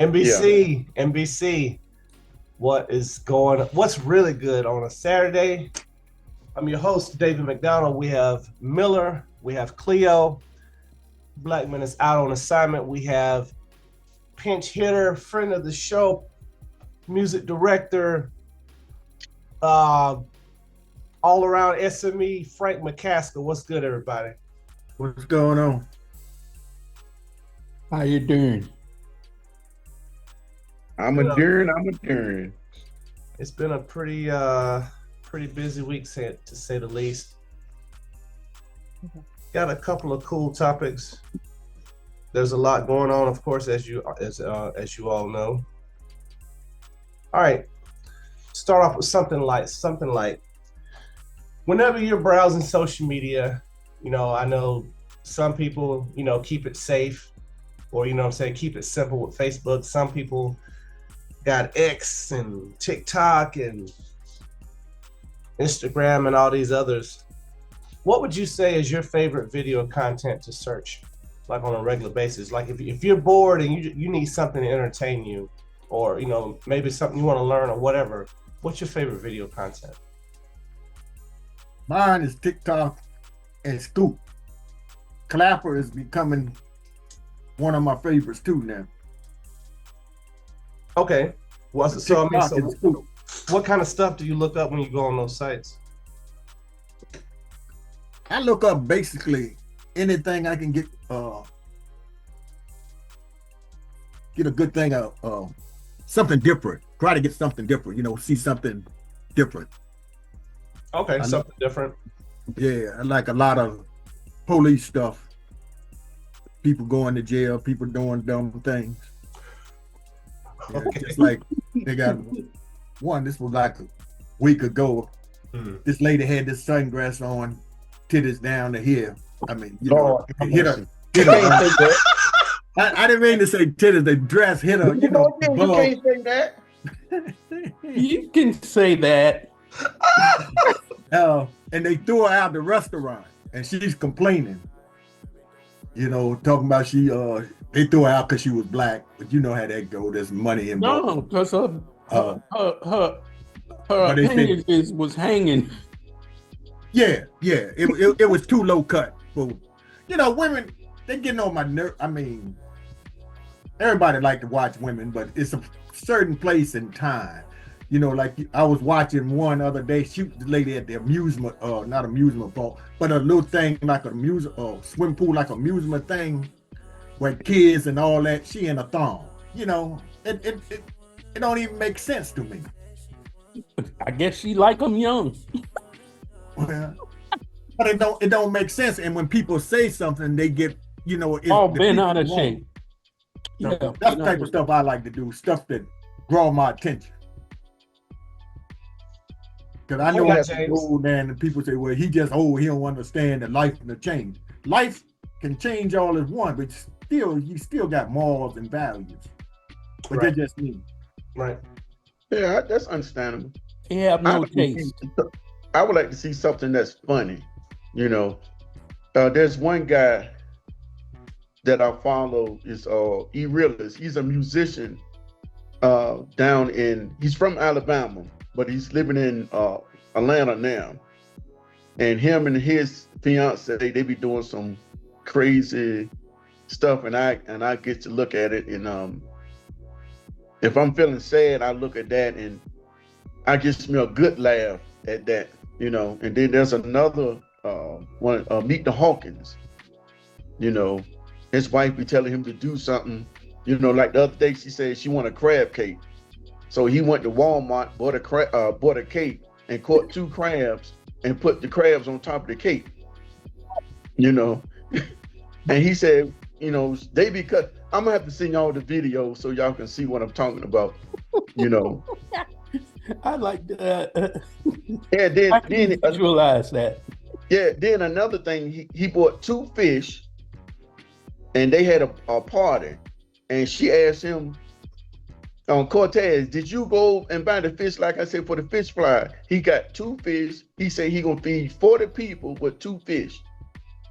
Yeah. NBC. What's really good on a Saturday? I'm your host, David McDonald. We have Miller, we have Cleo. Blackman is out on assignment. We have pinch hitter, friend of the show, music director, all around SME, Frank McCaskill. What's good, everybody? What's going on? How you doing? I'm a darn. It's been a pretty busy week, to say the least. Got a couple of cool topics. There's a lot going on, of course, as you all know. All right, start off with something like whenever you're browsing social media, I know some people, keep it safe, or keep it simple with Facebook. Some people got X and TikTok and Instagram and all these others. What would you say is your favorite video content to search, like on a regular basis? Like if you're bored and you need something to entertain you, or maybe something you want to learn or whatever, what's your favorite video content? Mine is TikTok and Scoop. Clapper is becoming one of my favorites too now. Okay. What kind of stuff do you look up when you go on those sites? I look up basically anything I can get a good thing of something different. Try to get something different, see something different. Okay, something different. Yeah, I like a lot of police stuff. People going to jail, people doing dumb things. Yeah, Okay. Just like they got one, this was like a week ago. This lady had this sunglass on, titties down to here. I mean, hit her. I didn't mean to say titties, the dress hit her, You can't say that. You can say that. And they threw her out of the restaurant, and she's complaining. Talking about they threw her out because she was black, but you know how that go. There's money involved. No, because her appendage was hanging. Yeah. It was too low cut. But, women, they getting on my nerve. I mean, everybody like to watch women, but it's a certain place and time. Like I was watching one other day, shoot the lady at the not amusement park, but a little thing like swim pool, like amusement thing, where kids and all that. She in a thong. It don't even make sense to me. I guess she like them young. Well, but it don't make sense. And when people say something, they get all bent out of shape. Yeah, that's the type of stuff I like to do. Stuff that draw my attention. Because I know as an old man, and people say, well, he just old, he don't understand that life can change. Life can change all at once, but you still got morals and values. But They're just me. Right. Yeah, that's understandable. You have no taste. I would like to see something that's funny. There's one guy that I follow is E-Realist. He's a musician he's from Alabama, but he's living in Atlanta now. And him and his fiance, they be doing some crazy stuff, and I get to look at it. And if I'm feeling sad, I look at that and I get me a good laugh at that, And then there's another one, Meet the Hawkins. His wife be telling him to do something. Like the other day, she said she want a crab cake. So he went to Walmart, bought a cake, and caught 2 crabs and put the crabs on top of the cake. And he said, they be cut. I'm gonna have to send y'all the video so y'all can see what I'm talking about. I like that. Yeah, then I can visualize that. Yeah, then another thing, he bought 2 fish, and they had a party, and she asked him, Cortez, did you go and buy the fish like I said for the fish fry? He got 2 fish. He said he gonna feed 40 people with 2 fish.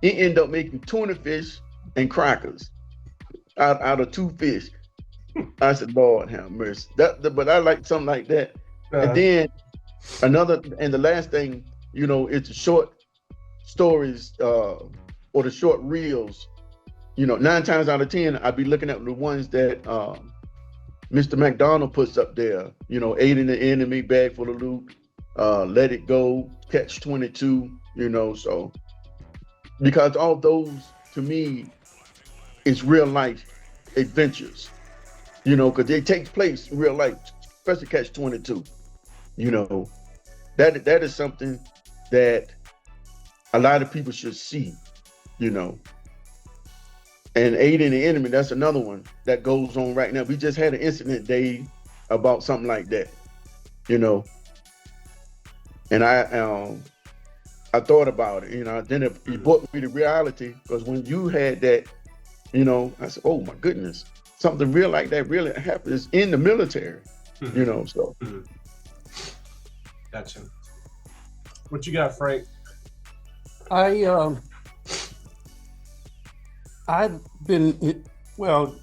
He ended up making tuna fish and crackers out of 2 fish. I said, Lord have mercy. But I like something like that. And Uh, then and the last thing, it's the short stories or the short reels. 9 times out of 10, I'd be looking at the ones that Mr. McDonald puts up there. Aiding the enemy, bag full of loot, let it go, catch 22. So because all those to me is real life adventures. Because they take place in real life, especially catch 22. That is something that a lot of people should see. And aiding the enemy, that's another one that goes on right now. We just had an incident, Dave, about something like that, and I thought about it, then it brought me to reality, because when you had that, I said, oh my goodness, something real like that really happens in the military, so. Gotcha. What you got, Frank? I've been, well,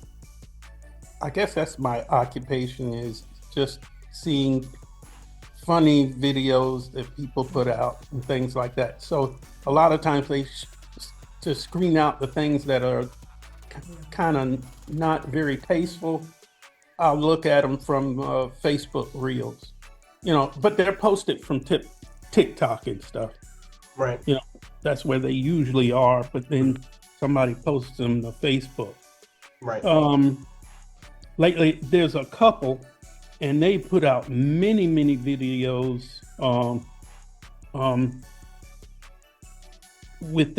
I guess that's my occupation, is just seeing funny videos that people put out and things like that. So a lot of times they to screen out the things that are kind of not very tasteful. I'll look at them from Facebook Reels, but they're posted from TikTok and stuff. Right. That's where they usually are, but then somebody posts them to Facebook. Right. Lately, there's a couple, and they put out many videos with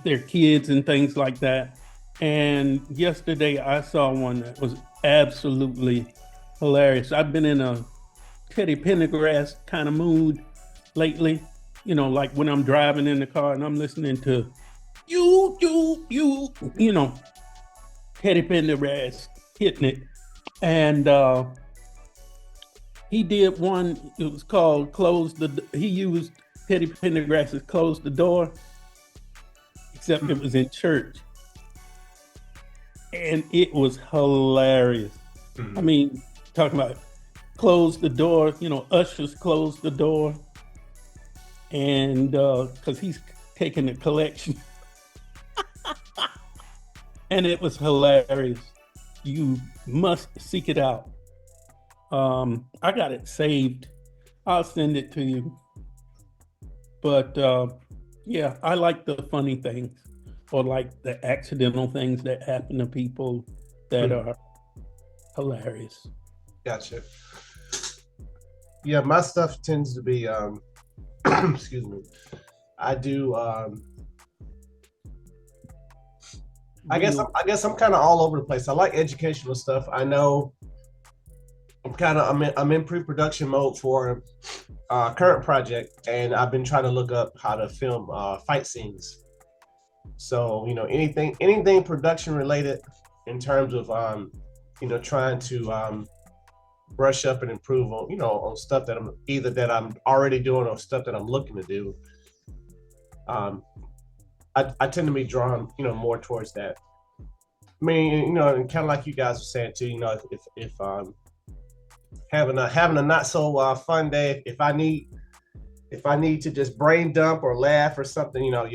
their kids and things like that. And yesterday, I saw one that was absolutely hilarious. I've been in a Teddy Pendergrass kind of mood lately. Like when I'm driving in the car and I'm listening to you, Teddy Pendergrass hitting it. And he did one, it was called he used Teddy Pendergrass's Close the Door, except it was in church. And it was hilarious. I mean, talking about close the door, ushers close the door. And because he's taking a collection. And it was hilarious. You must seek it out. I got it saved. I'll send it to you. But yeah, I like the funny things, or like the accidental things that happen to people that are hilarious. Gotcha. Yeah, my stuff tends to be excuse me. I do I guess I'm kind of all over the place. I like educational stuff. I know I'm in pre-production mode for a current project, and I've been trying to look up how to film fight scenes. So, anything production related in terms of trying to brush up and improve on, on stuff that I'm already doing or stuff that I'm looking to do. I tend to be drawn, more towards that. I mean, and kind of like you guys were saying too, if having a not so fun day, if I need to just brain dump or laugh or something, I'll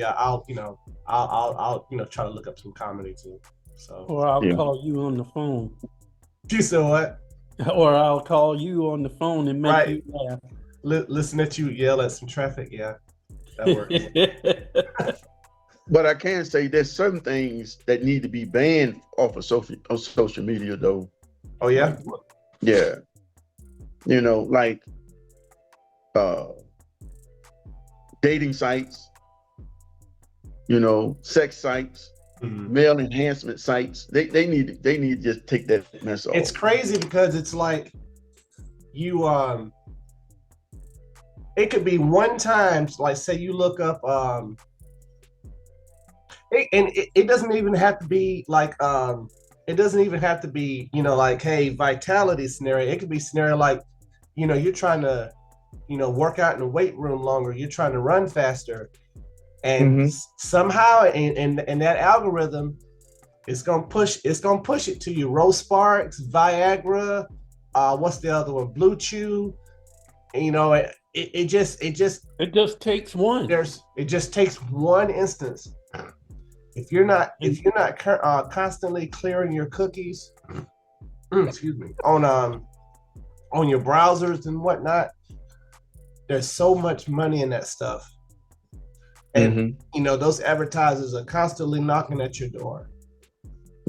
try to look up some comedy too. So. Or I'll call you on the phone. You said what? Or I'll call you on the phone and make you laugh. Listen at you yell at some traffic. Yeah, that works. But I can say there's certain things that need to be banned off of social media, though. Oh yeah. Yeah. Like dating sites. Sex sites. Male enhancement sites. They need to just take that mess off. It's crazy because it's like you it could be one time, like say you look up it doesn't even have to be like it doesn't even have to be like, hey, vitality scenario. It could be scenario like you're trying to work out in the weight room longer, you're trying to run faster. And somehow, in that algorithm, It's gonna push it to you. Rose Sparks, Viagra, what's the other one? Blue Chew. And, you know, it just takes one. It just takes one instance. If you're not constantly clearing your cookies, excuse me, on your browsers and whatnot, there's so much money in that stuff. And you know, those advertisers are constantly knocking at your door.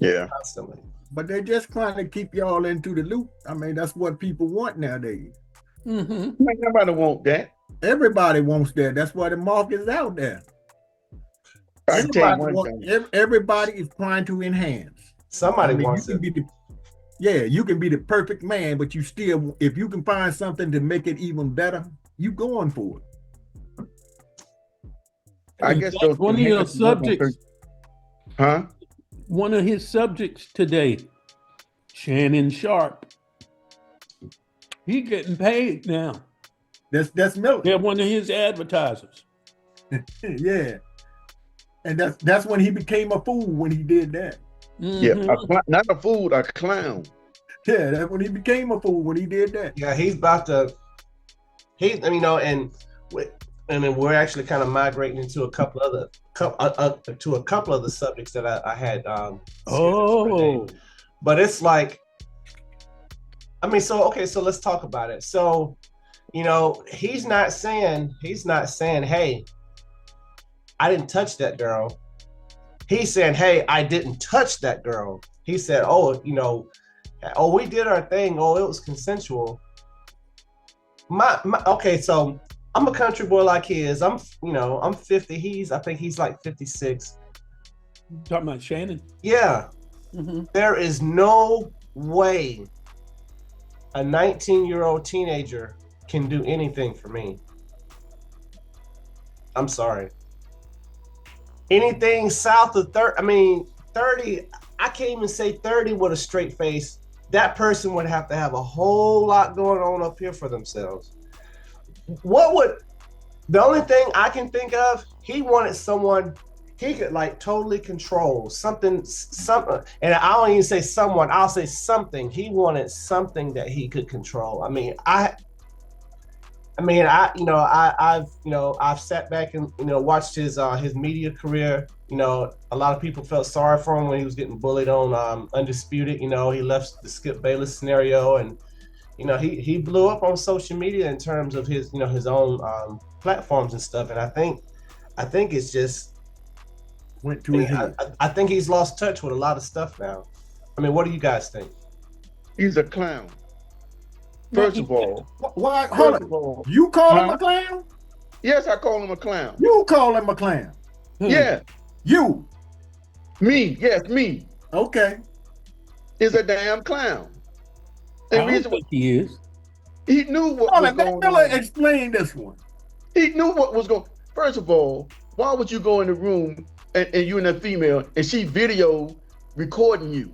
Yeah. Constantly. But they're just trying to keep y'all into the loop. I mean, that's what people want nowadays. Nobody want that. Everybody wants that. That's why the market's out there. Everybody is trying to enhance. Somebody wants it. You can be the perfect man, but you still, if you can find something to make it even better, you going for it. I guess one of your subjects. Huh? One of his subjects today, Shannon Sharp. He getting paid now. That's Miller. They're one of his advertisers. Yeah. And that's when he became a fool when he did that. Yeah, not a fool, a clown. Yeah, that's when he became a fool when he did that. Yeah, he's about to. And we're actually kind of migrating into a couple other subjects that I had. But it's like, so let's talk about it. So, you know, he's not saying, hey, I didn't touch that girl. He's saying, hey, I didn't touch that girl. He said, we did our thing. Oh, it was consensual. So I'm a country boy like he is. I'm 50. I think he's like 56. You talking about Shannon? Yeah. There is no way a 19-year-old teenager can do anything for me. I'm sorry. Anything south of 30, I can't even say 30 with a straight face. That person would have to have a whole lot going on up here for themselves. The only thing I can think of, he wanted someone he could like totally control something, and I don't even say someone, I'll say something. He wanted something that he could control. I've sat back and watched his media career. A lot of people felt sorry for him when he was getting bullied on Undisputed. He left the Skip Bayless scenario, and he blew up on social media in terms of his his own platforms and stuff. And I think it's just went to his head. I think he's lost touch with a lot of stuff now. What do you guys think? He's a clown. First of all, why? Hold on. You call him a clown? Yes, I call him a clown. You call him a clown? Yeah. You? Me? Yes, me. Okay. Is a damn clown. And I don't think he is. He knew what was going on. Explain this one. He knew what was going. First of all, why would you go in the room and you and a female and she video recording you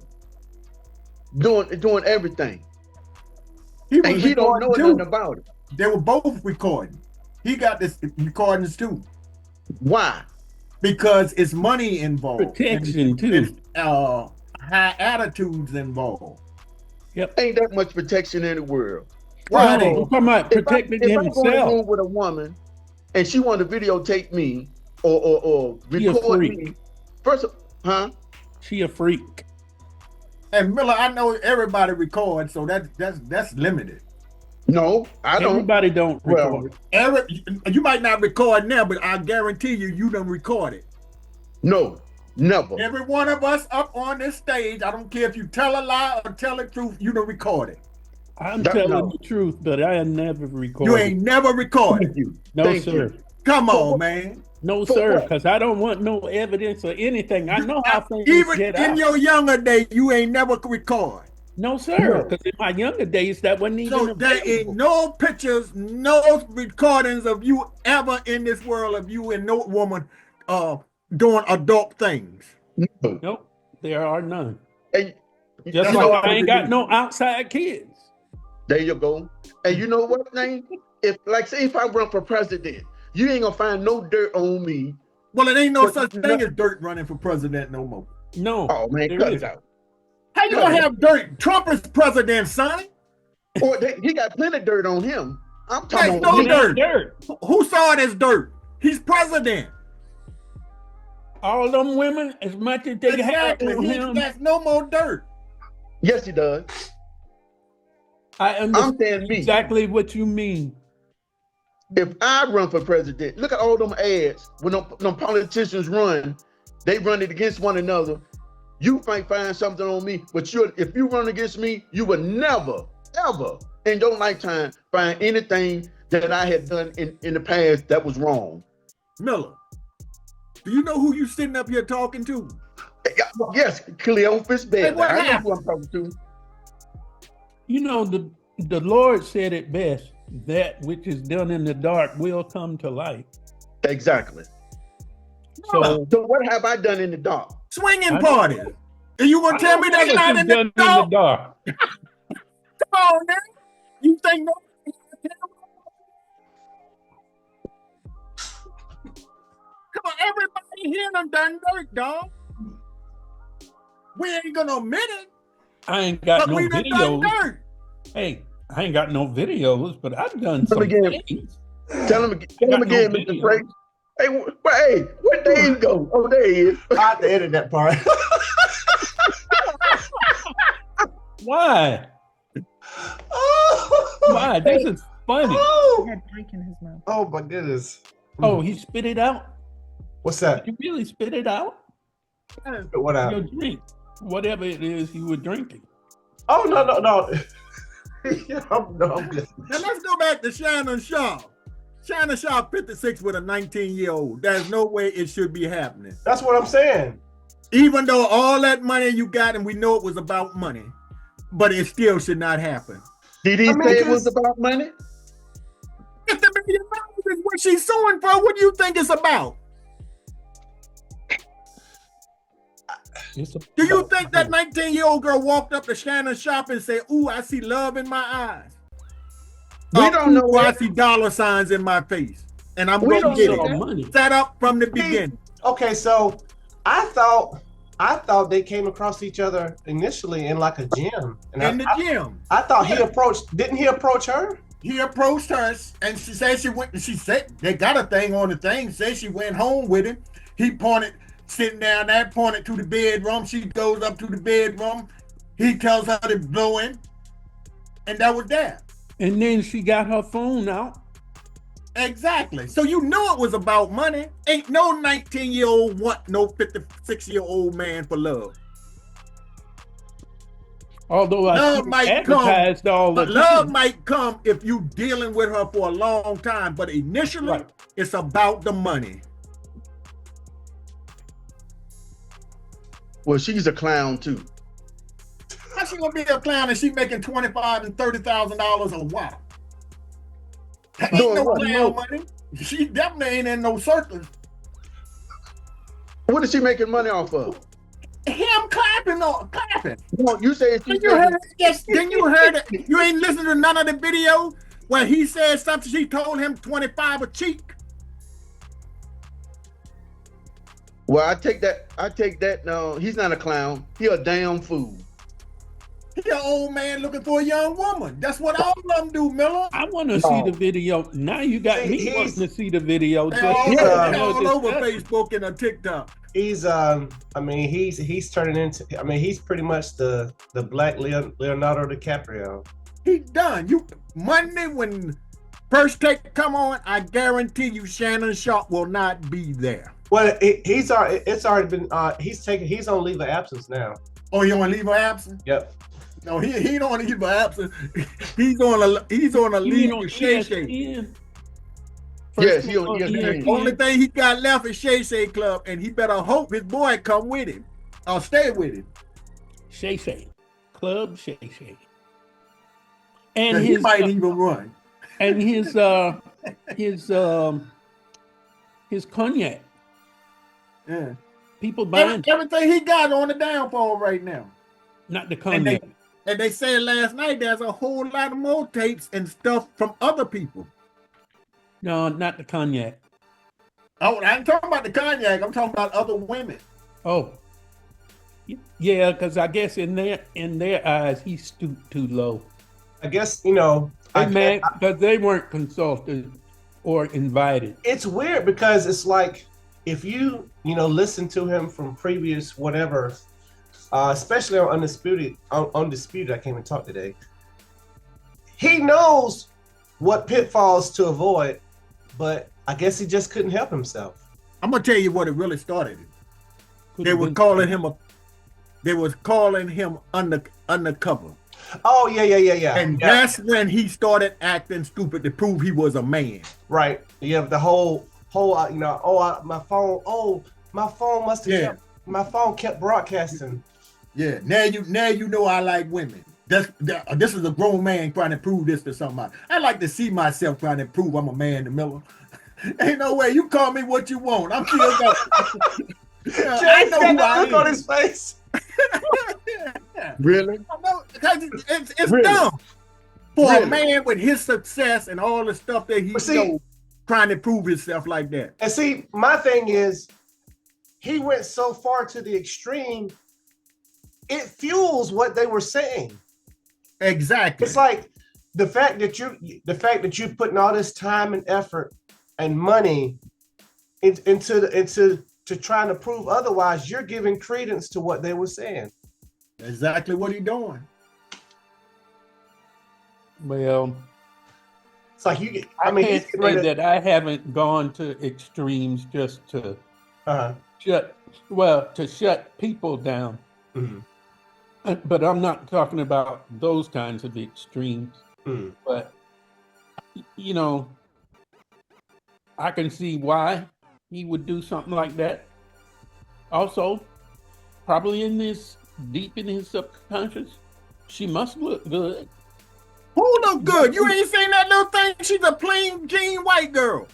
doing everything? He don't know nothing about it. They were both recording. He got this recordings too. Why? Because it's money involved. Protection too. High attitudes involved. Yep. Ain't that much protection in the world. Well, no, talking about protecting himself. If I go in a room with a woman and she wanted to videotape me or record me, She a freak. And Miller, I know everybody records, so that's limited. No, I don't. Everybody don't record. Well, you might not record now, but I guarantee you done recorded. No, never. Every one of us up on this stage, I don't care if you tell a lie or tell the truth, you done recorded. I'm telling the truth, but I never recorded. You ain't never recorded. No, sir. Come on, man. No, sir, because I don't want no evidence or anything. I know how things even get in out. your younger days, you ain't never record. No, sir, because in my younger days, that wasn't even So there ain't no pictures, no recordings of you ever in this world of you and no woman doing adult things. Nope, there are none. And just like I ain't got no outside kids. There you go. And you know what, Name? Say if I run for president, you ain't gonna find no dirt on me. Well, it ain't no such thing as dirt running for president no more. No. Oh man, there cut it isn't. out. How you gonna have dirt? Trump is president, son. Or he got plenty of dirt on him. I'm There's talking no about dirt. Dirt. Who saw it as dirt? He's president. All them women, as much as they have Exactly. on him, There's no more dirt. Yes, he does. I understand saying me. exactly what you mean. If I run for president, look at all them ads. When them politicians run, they run it against one another. You might find something on me, but if you run against me, you will never, ever in your lifetime find anything that I had done in the past that was wrong. Miller, do you know who you sitting up here talking to? Yes, Cleophas Bailey. Hey, what I know happened? who I'm talking to. You know, the Lord said it best, that which is done in the dark will come to light. Exactly. So So what have I done in the dark? Swinging parties. And you gonna tell me that's not in the dark? dark? Come on, man. You think no? Come on, everybody here done dirt, dog. We ain't gonna admit it, I ain't got but no we done videos. dirt. Hey, I ain't got no videos, but I've done Tell some him again. things. Tell him again, no Mr. video. Frank. Hey, where Dave go? Oh, there he is. I have to edit that part. Why? Oh, Why? This is funny. oh, He had drink in his mouth. oh my goodness. Oh, he spit it out? What's that? You really spit it out? What Your happened? drink, whatever it is you were drinking. Oh no. Yeah, I'm good. Now let's go back to Shannon Sharp. Shannon Sharp 56 with a 19-year-old. There's no way it should be happening. That's what I'm saying. Even though all that money you got, and we know it was about money, but it still should not happen. Did he say it was about money? $50 million is what she's suing for. What do you think it's about? Do you think that 19-year-old girl walked up to Shannon Sharp and said, "Ooh, I see love in my eyes"? We don't know "Ooh, I what. see dollar signs in my face, and I'm We gonna don't get know it." money? Set up from the beginning. Okay, so I thought they came across each other initially in like a gym. And In the gym. I thought didn't he approach her? He approached her, and she said she said they got a thing on the thing, said she went home with him. He pointed, sitting down there, pointed to the bedroom. She goes up to the bedroom. He tells her to blow in, and that was that. And then she got her phone out. Exactly. So you knew it was about money. Ain't no 19-year-old want no 56-year-old man for love. Although I Love see might come, advertised all the but love time. might come if you dealing with her for a long time. But initially, Right. it's about the money. Well, she's a clown too. How she gonna be a clown and she making $25,000 and $30,000 a while? That ain't Doing no what? clown money. She definitely ain't in no circus. What is she making money off of? Him clapping. No, you say she's Then you heard it. Yes, then you heard it. You ain't listened to none of the video where he said something. She told him 25 a cheek. Well, I take that. No, he's not a clown. He a damn fool. He an old man looking for a young woman. That's what all of them do, Miller. I want to see the video. Now you got me He's- wanting to see the video. They're Just- all, Yeah. they're all over discuss- Facebook and TikTok. He's he's turning into he's pretty much the black Leonardo DiCaprio. He done. You Monday when First Take come on, I guarantee you Shannon Sharp will not be there. Well, it's already been he's on leave of absence now. Oh, you want to leave her absent? Yep. No, he don't want to leave her absent. He's on a You leave know, with Shay Shay. ESPN. Yes, he First on ESPN. Only thing he got left is Shay Shay Club, and he better hope his boy come with him or stay with him. Shay Shay. Club Shay Shay. And And he his might even run. and his cognac. Yeah. People buying Everything he got on the downfall right now. not the And cognac. they said last night there's a whole lot of more tapes and stuff from other people. No, not the cognac. Oh, I ain't talking about the cognac. I'm talking about other women. Oh, Yeah, because I guess in their eyes, he stooped too low. I guess, you know, They mad because they weren't consulted or invited. it's weird because it's like if you listen to him from previous whatever, especially on Undisputed, I came and talked today. He knows what pitfalls to avoid, but I guess he just couldn't help himself. I'm gonna tell you what it really started. They was calling him undercover. Oh yeah. And that's when he started acting stupid to prove he was a man. Right. You have the whole my phone must have my phone kept broadcasting. Yeah. Now you know I like women. This is a grown man trying to prove this to somebody. I like to see myself trying to prove I'm a man to Miller. Ain't no way. You call me what you want. I'm still going. I know who I am. On his face. Really? It's dumb for a man with his success and all the stuff that he knows, trying to prove himself like that. And see, my thing is, he went so far to the extreme. It fuels what they were saying. Exactly. It's like the fact that you're putting all this time and effort and money into trying to prove otherwise. You're giving credence to what they were saying. Exactly what he doing. Well, it's like I can't say that I haven't gone to extremes just to shut people down. Mm-hmm. But I'm not talking about those kinds of extremes. Mm-hmm. But I can see why he would do something like that. Also, probably deep in his subconscious, she must look good. Who look good? You ain't seen that little thing? She's a plain Jane white girl.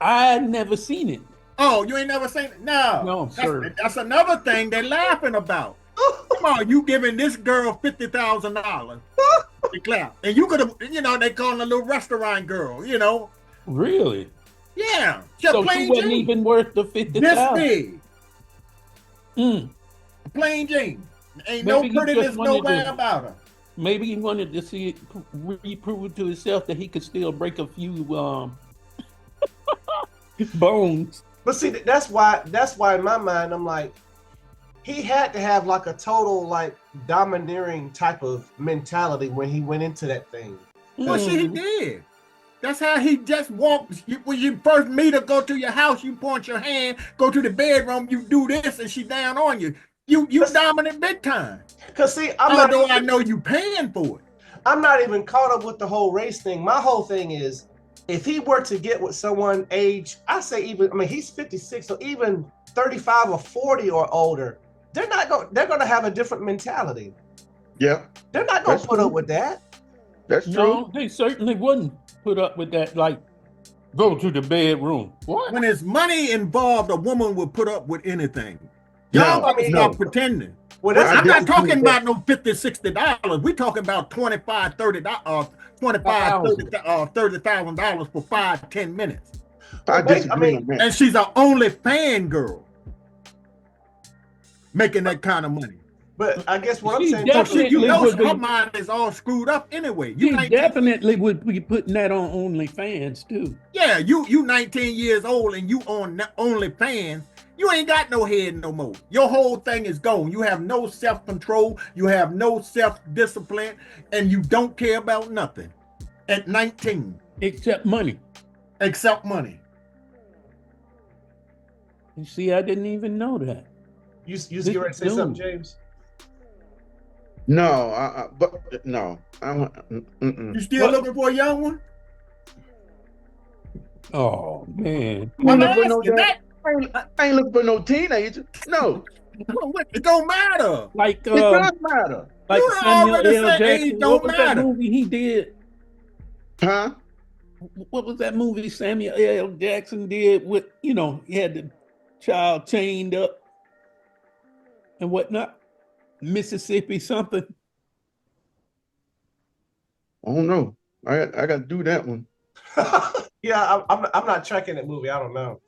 I never seen it. Oh, you ain't never seen it? No, sir. That's another thing they're laughing about. Come on, you giving this girl $50,000 to clap, and you could have, they call her a little restaurant girl, Really? Yeah. So she wasn't even worth the $50,000. This big. Plain Jane. Ain't no prettiness nowhere about her. Maybe he wanted to see it reprove to himself that he could still break a few bones. But see, that's why in my mind I'm like, he had to have like a total like domineering type of mentality when he went into that thing. Well, he did. That's how he just walked. When you first meet her, go to your house, you point your hand, go to the bedroom, you do this, and she down on you. You dominant big time. Cause see, I know you paying for it. I'm not even caught up with the whole race thing. My whole thing is, if he were to get with someone age, he's 56, so even 35 or 40 or older, they're gonna have a different mentality. Yeah. They're not gonna put up with that. That's true. No, they certainly wouldn't put up with that, like, go to the bedroom. What? When there's money involved, a woman will put up with anything. Y'all stop pretending. Well, I'm not talking about no $50, $60. We're talking about $25, $30,000 for 5-10 minutes. And she's an only fan girl making that kind of money. But I guess what I'm saying, her mind is all screwed up anyway. You definitely would be putting that on OnlyFans too. Yeah, you 19 years old and you on OnlyFans. You ain't got no head no more. Your whole thing is gone. You have no self-control. You have no self-discipline, and you don't care about nothing at 19. Except money. Except money. You see, I didn't even know that. You get ready to say something, James? No, You still looking for a young one? Oh man. I ain't looking for no teenager. No. It don't matter. Like it does matter. Like you Samuel already L. said Jackson. age don't What was that matter. movie he did? Huh? What was that movie Samuel L. Jackson did with, he had the child chained up and whatnot? Mississippi something. I don't know. I got to do that one. Yeah, I'm not tracking that movie. I don't know.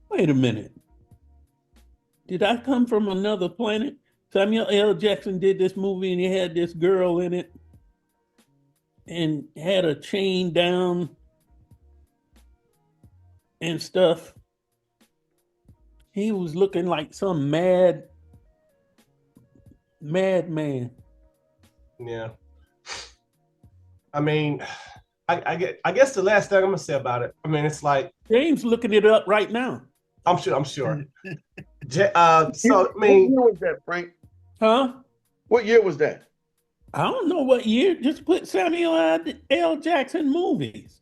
Wait a minute. Did I come from another planet? Samuel L. Jackson did this movie and he had this girl in it and had a chain down and stuff. He was looking like some madman. Yeah. I mean, I guess the last thing I'm gonna say about it. I mean, it's like James looking it up right now. I'm sure. So I What mean, year was that, Frank? Huh? What year was that? I don't know what year. Just put Samuel L. Jackson movies.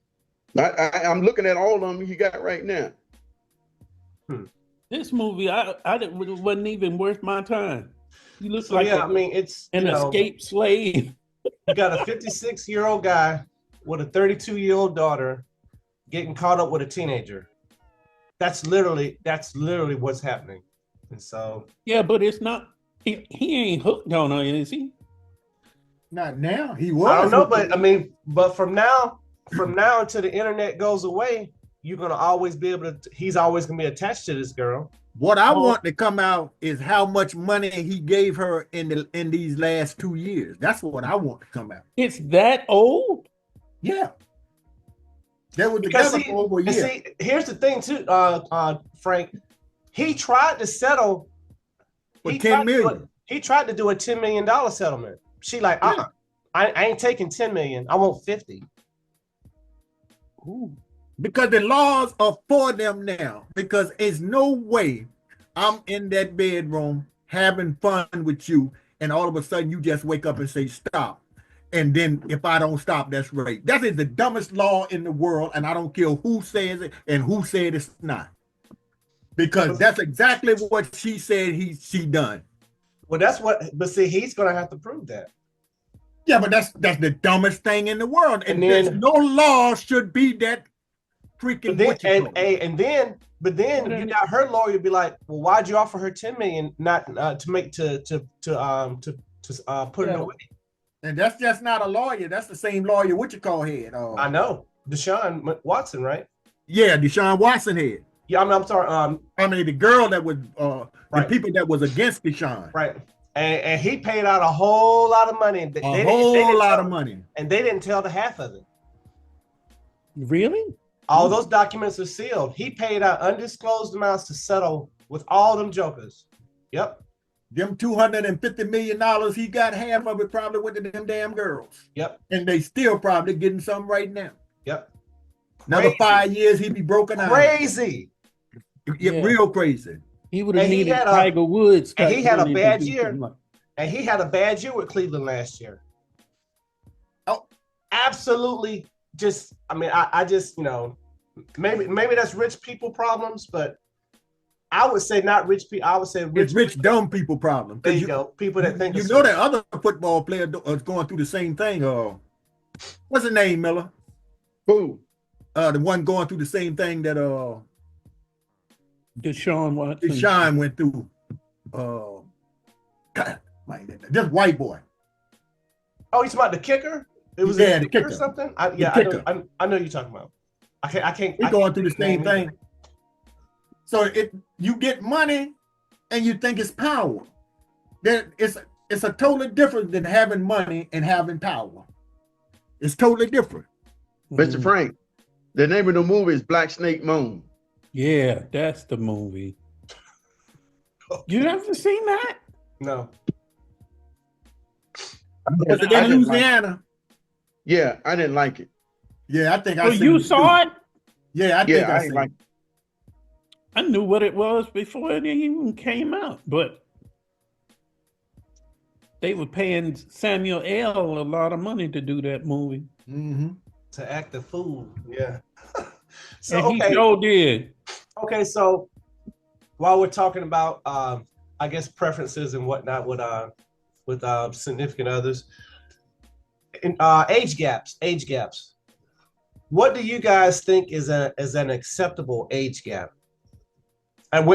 I'm looking at all of them you got right now. This movie, wasn't even worth my time. You look so like yeah. I mean, it's an escaped slave. You got a 56-year-old guy with a 32-year-old daughter getting caught up with a teenager. That's literally what's happening. And so Yeah, but it's not. He ain't hooked on her, is he? Not now. He was. I don't know, but I mean, but from now until the internet goes away, you're gonna always be able to. He's always gonna be attached to this girl. What I want to come out is how much money he gave her in these last 2 years. That's what I want to come out. It's that old? Yeah. They were Because together for over a year. see, here's the thing too, Frank. He tried to settle For he 10 tried to do million. He tried to do a $10 million settlement. She like, I ain't taking 10 million. I want 50. Ooh. Because the laws are for them now. Because there's no way I'm in that bedroom having fun with you, and all of a sudden you just wake up and say stop. And then if I don't stop, that's rape. That is the dumbest law in the world, and I don't care who says it and who said it's not. Because that's exactly what she said she done. Well, that's what, but see, he's gonna have to prove that. Yeah, but that's the dumbest thing in the world. And then- there's no law should be that freaking But then you got her lawyer be like, well, why'd you offer her 10 million not to put it away? And that's just not a lawyer. That's the same lawyer what you call head. I know. Deshaun Watson, right? Yeah, Deshaun Watson head. Yeah, I'm sorry. I mean, the girl that was the Right. people that was against Deshaun. Right. And he paid out a whole lot of money. And A whole lot of money. And they didn't tell the half of it. Really? All those documents are sealed. He paid out undisclosed amounts to settle with all them jokers. Yep. Them $250 million, he got half of it probably with them damn girls. Yep. And they still probably getting some right now. Yep. Another Crazy. 5 years, he'd be broken out. Crazy. Yeah, real crazy. He would have And he needed had a- Tiger Woods. and he had a money to bad do year. something like- And he had a bad year with Cleveland last year. Oh, absolutely. Just, I mean, I just, maybe that's rich people problems, but I would say not rich people. I would say It's rich dumb people problem. There you go. People that think You it's know that other football player is going through the same thing. What's his name, Miller? Who? The one going through the same thing that Deshaun Watson. Deshaun went through. God, this white boy. Oh, he's about the kicker. It was Yeah, a the kicker or kicker. something. The kicker. I know you're talking about. I can't. He's going through the same thing. So you get money and you think it's power. It's a totally different than having money and having power. It's totally different. Mr. Frank, the name of the movie is Black Snake Moan. Yeah, that's the movie. You haven't seen that? No. Was it I in didn't like it. Louisiana? Yeah, I didn't like it. Yeah, I think I Oh, seen you it saw too. it? Yeah, I think Yeah, I I seen didn't like it. it. I knew what it was before it even came out, but they were paying Samuel L. a lot of money to do that movie. Mm-hmm. To act a fool. Yeah. And he sure did. Okay, so while we're talking about I guess preferences and whatnot with significant others, and age gaps. What do you guys think is an acceptable age gap? And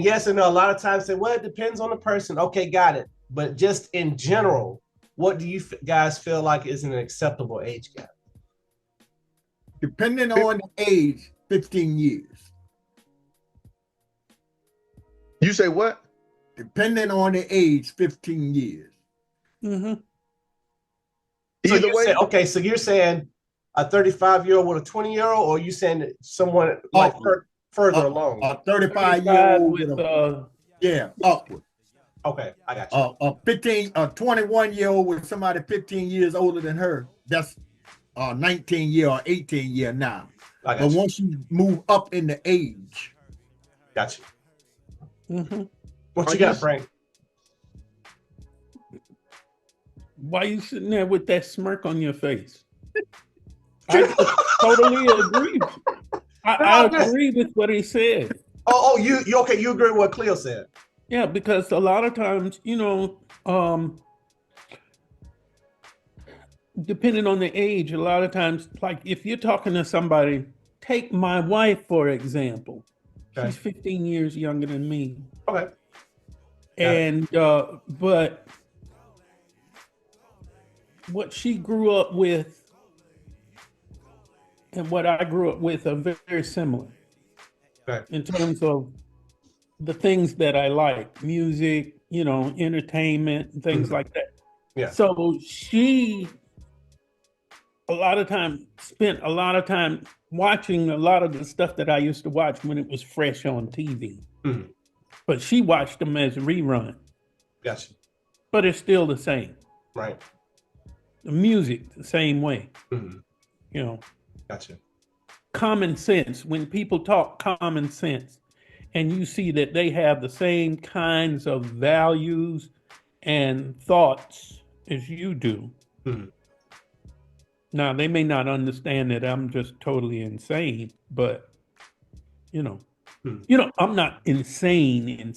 yes and no, a lot of times say, well, it depends on the person. Okay, got it. But just in general, what do you guys feel like is an acceptable age gap? Depending on the age, 15 years. You say what? depending on the age, 15 years. Mm-hmm. So Either you're way, saying, okay, so you're saying a 35-year-old with a 20-year-old, or are you saying that someone like further along? A 35-year-old with a upward. Okay, I got you. A 21-year-old with somebody 15 years older than her. That's 19-year or 18-year now. I got But you. once you move up in the age, Got you. Mm-hmm. What Are you got, you- Frank? Why you sitting there with that smirk on your face? I totally agree. I agree with what he said. Oh, you okay? You agree with what Cleo said? Yeah, because a lot of times, depending on the age, a lot of times, like if you're talking to somebody, take my wife, for example. Okay. She's 15 years younger than me. Okay. And, but what she grew up with and what I grew up with are very, very similar. Okay. In terms of the things that I like, music, entertainment, and things like that. Yeah. So she spent a lot of time watching a lot of the stuff that I used to watch when it was fresh on TV. Mhm. But she watched them as rerun. Gotcha. But it's still the same. Right. The music, the same way. Mm-hmm. Gotcha. Common sense. When people talk common sense, and you see that they have the same kinds of values and thoughts as you do. Mhm. Now, they may not understand that I'm just totally insane, but, I'm not insane,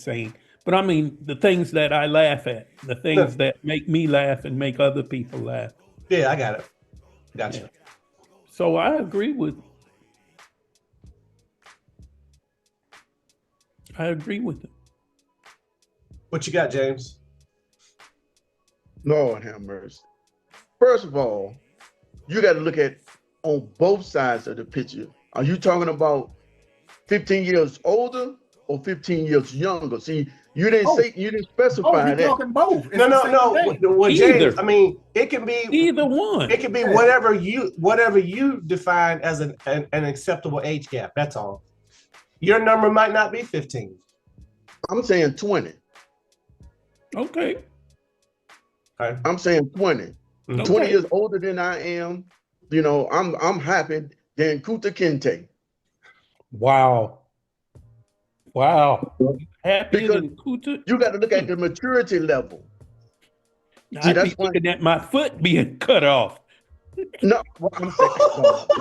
but I mean, the things that I laugh at, the things that make me laugh and make other people laugh. Yeah, I got it. Gotcha. Yeah. So I agree with it. What you got, James? Lord have mercy. First of all, you got to look at on both sides of the picture. Are you talking about 15 years older or 15 years younger? See, you didn't specify you're that. talking both. It's No. the same thing. Well, Either. James, I mean, it can be Either one. It can be whatever you define as an acceptable age gap. That's all. Your number might not be 15. I'm saying 20. Okay. I'm saying 20. Mhm. 20 years older than I am. I'm happy than Kuta Kinte. Wow. Happier Because than Kuta? you got to look at the maturity level. I'd that's be why- looking at my foot being cut off. No, I'm saying,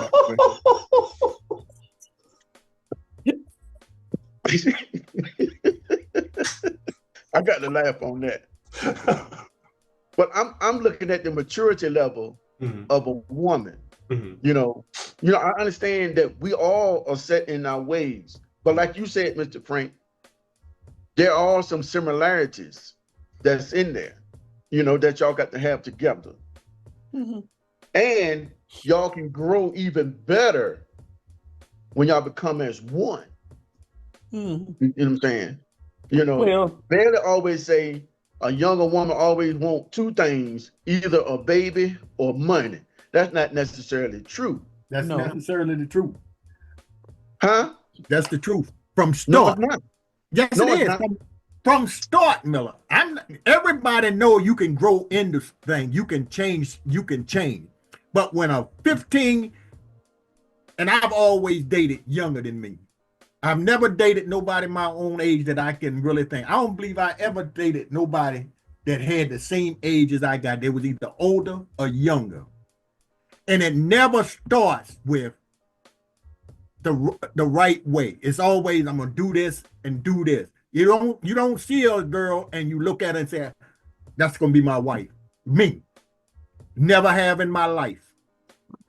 I got to laugh on that. But I'm looking at the maturity level of a woman. I understand that we all are set in our ways, but like you said, Mr. Frank, there are some similarities that's in there, that y'all got to have together. And y'all can grow even better when y'all become as one. You know what I'm saying? Well, Barely always say a younger woman always want two things, either a baby or money. That's not necessarily true. That's No. necessarily the truth. Huh? That's the truth. From No, start. it's not. Yes, No, it it's is. not. From start, Miller. Everybody know you can grow into thing. You can change. But when a 15, and I've always dated younger than me. I've never dated nobody my own age that I can really think. I don't believe I ever dated nobody that had the same age as I got. They was either older or younger. And it never starts with the right way. It's always, I'm gonna do this and do this. You don't see a girl and you look at her and say, that's gonna be my wife. Me. Never have in my life.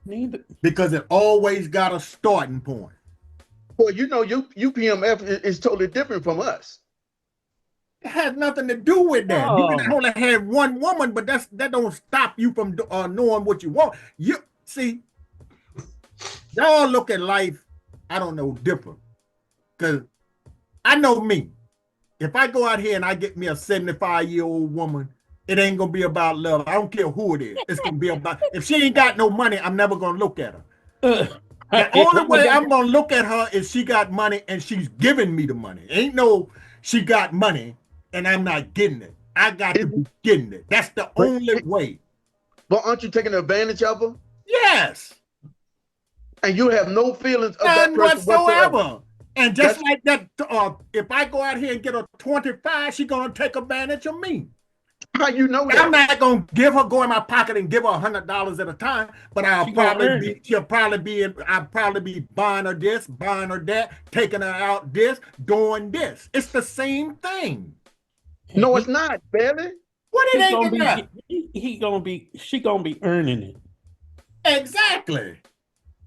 neither. Because it always got a starting point. Well, UPMF is totally different from us. It has nothing to do with that. You can Oh. only have one woman, but that don't stop you from knowing what you want. You see, y'all look at life, I don't know, different. Because I know me. if I go out here and I get me a 75-year-old woman, it ain't gonna be about love. I don't care who it is. It's gonna be about, if she ain't got no money, I'm never gonna look at her. The only way I'm gonna look at her is she got money and she's giving me the money. Ain't no she got money and I'm not getting it. I got to be getting it. That's the only way. But aren't you taking advantage of her? Yes. And you have no feelings of None that person whatsoever. And just like that, if I go out here and get a 25, she's gonna take advantage of me. How you know that? I'm not gonna go in my pocket and give her $100 at a time, but I'll probably be buying her this, buying her that, taking her out this, doing this. It's the same thing. No, it's not, Bailey. What it ain't enough? She gonna be earning it. Exactly.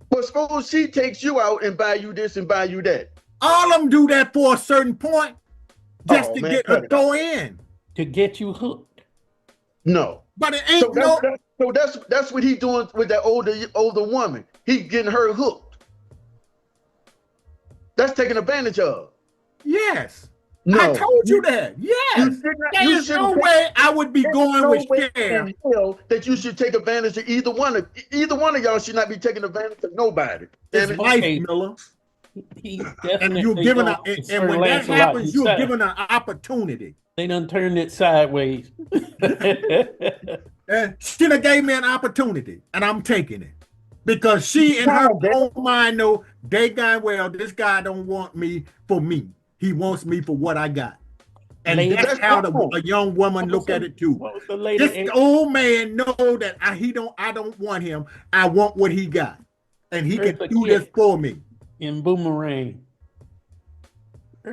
But suppose she takes you out and buy you this and buy you that. All of them do that for a certain point, just to get her throw in. To get you hooked. No. But it ain't so that's what he's doing with that older woman. He's getting her hooked. That's taking advantage of. Yes. No. I told you that. Yes. There's no way I would be going with Cher. That you should take advantage of either one of y'all should not be taking advantage of nobody. It's life, Miller. And you're giving and when that happens, you're given an opportunity. They done turned it sideways. She done gave me an opportunity, and I'm taking it. Because she in her own mind know they got, well, this guy don't want me for me. He wants me for what I got. And that's how a young woman look at it too. This old man know that I don't want him. I want what he got. And he can do this for me. In Boomerang.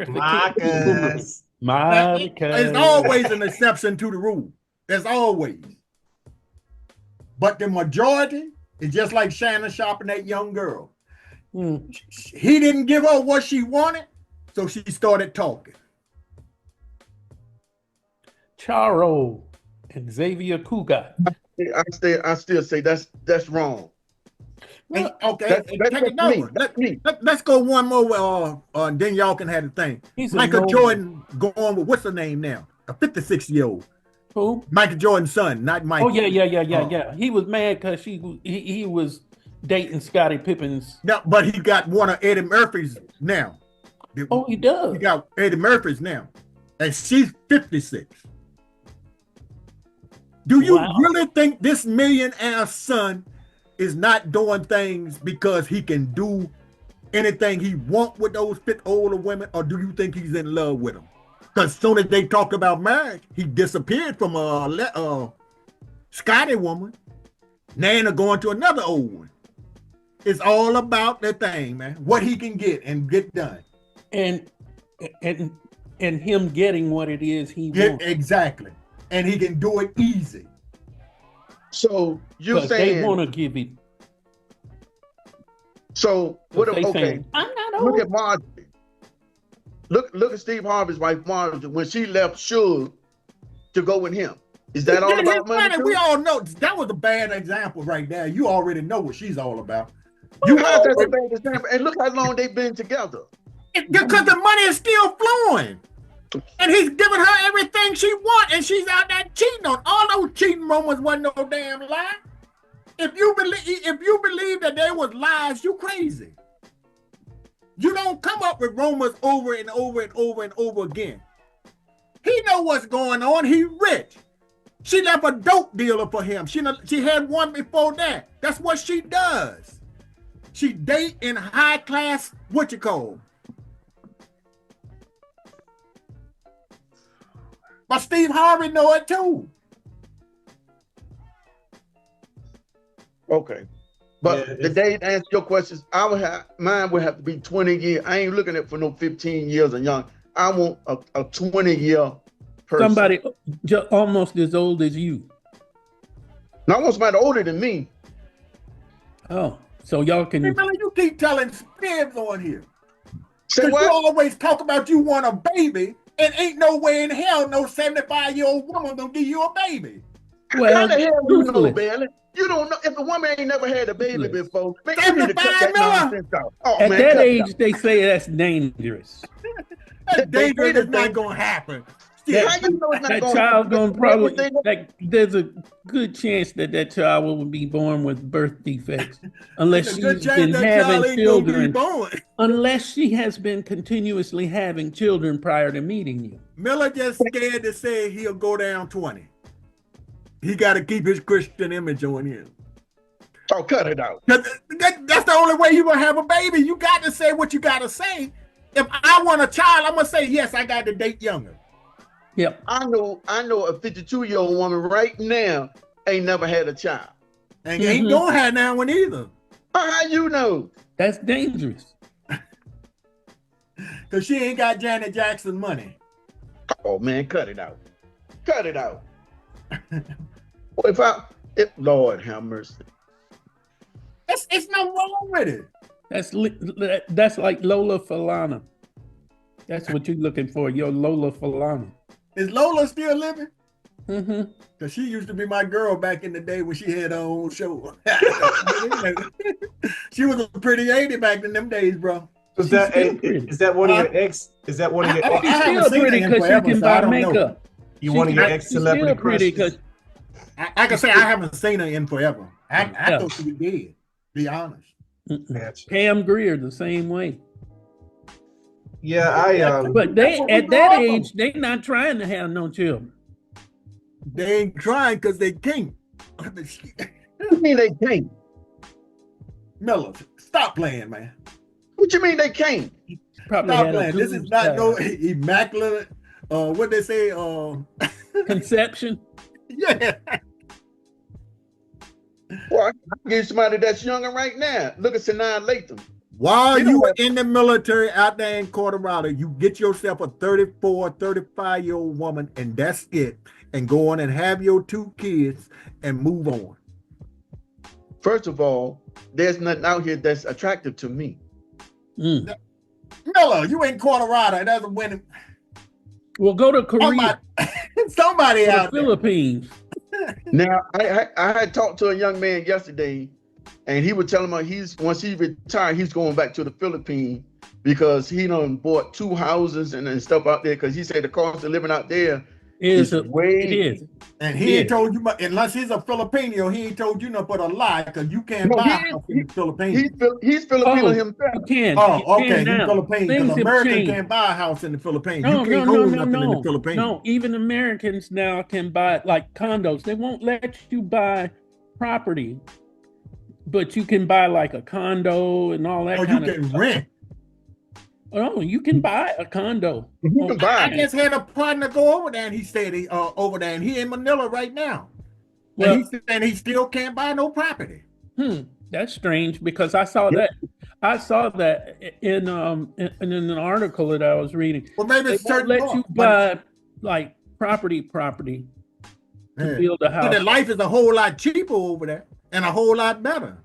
Marcus. There's always an exception to the rule. There's always. But the majority is just like Shannon shopping that young girl. He didn't give her what she wanted, so she started talking. Charo and Xavier Cugat. I still say that's wrong. Hey, okay, take another one. Let's go one more, then y'all can have the thing. Michael Jordan going with, what's her name now? A 56-year-old. Who? Michael Jordan's son, not Michael. Oh, yeah. He was mad because he was dating Scottie Pippen's. No, but he got one of Eddie Murphy's now. Oh, he does? He got Eddie Murphy's now. And she's 56. Do you really think this millionaire son is not doing things because he can do anything he want with those fit older women, or do you think he's in love with them? Because as soon as they talked about marriage, he disappeared from a Scotty woman. Nana going to another old one. It's all about the thing, man. What he can get and get done. And him getting what it is he wants. Exactly. And he can do it easy. So you're saying they want to give it. So what? Okay, I'm not old. Look at Marjorie. Look at Steve Harvey's wife Marjorie when she left Suge to go with him. Is that all about money? We all know that was a bad example right there. You already know what she's all about. You have that's a bad example, and look how long they've been together. Because the money is still flowing. And he's giving her everything she wants, and she's out there cheating on. All those cheating rumors wasn't no damn lie. If you believe that there was lies, you crazy. You don't come up with rumors over and over and over and over again. He know what's going on. He rich. She left a dope dealer for him. She had one before that. That's what she does. She date in high class, what you call. But Steve Harvey know it too. Okay. But the day to answer your questions, mine would have to be 20 years. I ain't looking at for no 15 years and young. I want a 20-year person. Somebody almost as old as you. No, I want somebody older than me. Oh, so y'all can. Hey, man, you keep telling fibs on here. Say what? You always talk about you want a baby, and ain't no way in hell no 75-year-old woman gonna give you a baby. Well, how the hell you know, Bailey? You don't know if a woman ain't never had a baby before. Man, you need to cut that nonsense out. At that age, they say that's dangerous. That's dangerous. It's not gonna happen. How you know it's not That gonna child happen? gonna probably Everything- like. There's a good chance that child will be born with birth defects, unless There's a she's good chance been that child having ain't gonna be children. born. Unless she has been continuously having children prior to meeting you. Miller just scared to say he'll go down 20. He got to keep his Christian image on him. Oh, cut it out. That's the only way you're gonna have a baby. You got to say what you got to say. If I want a child, I'm gonna say yes. I got to date younger. Yep. I know a 52-year-old woman right now ain't never had a child. And ain't gonna have now one either. How you know? That's dangerous. Cause she ain't got Janet Jackson money. Oh man, cut it out. Cut it out. Lord have mercy. It's no wrong with it. That's like Lola Falana. That's what you're looking for. Your Lola Falana. Is Lola still living? Mm-hmm. Cause she used to be my girl back in the day when she had her own show. She was a pretty lady back in them days, bro. Is that one of your ex? Is that one of your ex? She's still pretty because she can buy makeup. You one of your ex celebrity crushes? I can say I haven't seen her in forever. I thought she was dead. Be honest. Pam Grier the same way. Yeah, But they at that age, they not trying to have no children. They ain't trying because they can't. What do you mean they can't? Miller, stop playing, man. What you mean they can't? Probably Stop had a playing. This is not no immaculate. What they say? Conception. Yeah. Well, I can give you somebody that's younger right now. Look at Sanaa Lathan. While you were in the military out there in Colorado, you get yourself a 34, 35-year-old woman, and that's it. And go on and have your 2 kids and move on. First of all, there's nothing out here that's attractive to me. Miller, you in Colorado. That's a winning. Well, go to Korea. Somebody out the Philippines. Now, I had talked to a young man yesterday, and he was telling me once he retired, he's going back to the Philippines because he done bought 2 houses and stuff out there because he said the cost of living out there is way. It is. And he ain't told you, unless he's a Filipino, he ain't told you nothing but a lie because you can't buy a house in the Philippines. He's Filipino himself. You can. Okay, he's Philippines. Because Americans can't buy a house in the Philippines. No, you can't own nothing in the Philippines. No, even Americans now can buy like condos. They won't let you buy property, but you can buy like a condo and all that. You can rent. Oh, you can buy a condo. You can buy. I just had a partner go over there, and he said over there, and he in Manila right now. Well, and he said he still can't buy no property. That's strange because I saw that. I saw that in an article that I was reading. Well, maybe it's certain let you buy like property to build a house. So the life is a whole lot cheaper over there and a whole lot better.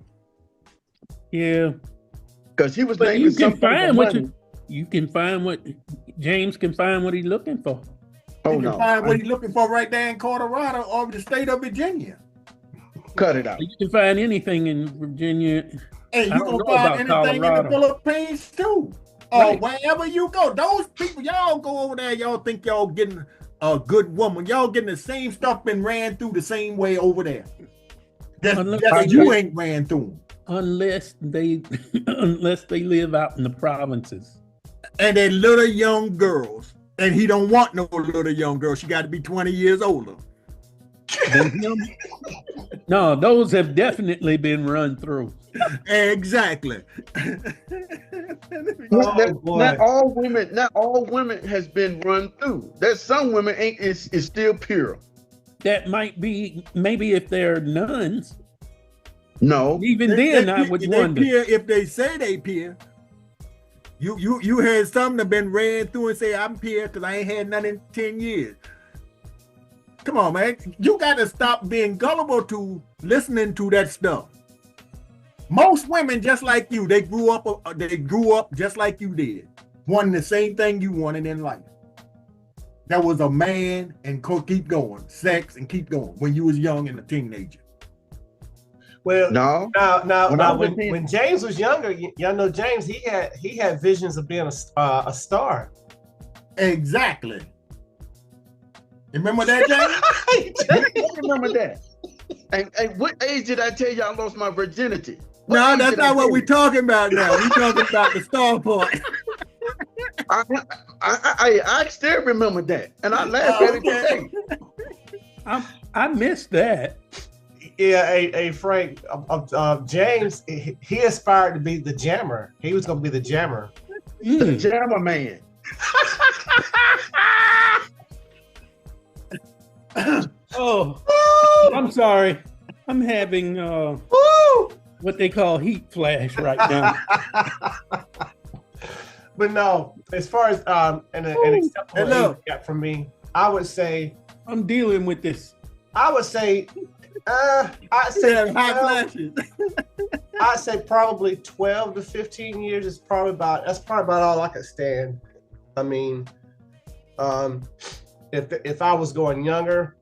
Yeah, because he was. But you can find what you can find what James can find what he's looking for. You can find what he's looking for right there in Colorado or the state of Virginia. Cut it out. You can find anything in Virginia. And you can find anything in the Philippines too. Or wherever you go. Those people, y'all go over there, y'all think y'all getting a good woman. Y'all getting the same stuff been ran through the same way over there. That's you ain't ran through them. Unless they live out in the provinces. And they're little young girls. And he don't want no little young girl. She got to be 20 years older. No, those have definitely been run through. Exactly. Not all women has been run through. There's some women is still pure. That might be maybe if they're nuns. No. Even then I would wonder. Peer, if they say they peer. You had some that been ran through and say I'm pure because I ain't had none in 10 years. Come on, man. You got to stop being gullible to listening to that stuff. Most women, just like you, they grew up just like you did, wanting the same thing you wanted in life. That was a man and keep going, sex and keep going when you was young and a teenager. Well, no. Now, when James was younger, y'all know James, he had visions of being a star. Exactly. Remember that, James? I remember that. And what age did I tell you I lost my virginity? No, that's not what we're talking about now. We're talking about the star part. I still remember that, and I laugh at it today. I missed that. Yeah, hey Frank, James, he aspired to be the jammer. He was gonna be the jammer. The jammer man. Oh, I'm sorry. I'm having what they call heat flash right now. But no, as far as an acceptable age gap from me, I would say I'm dealing with this. I'd say hot flashes. I'd say probably 12 to 15 years is probably about all I could stand. I mean, if I was going younger,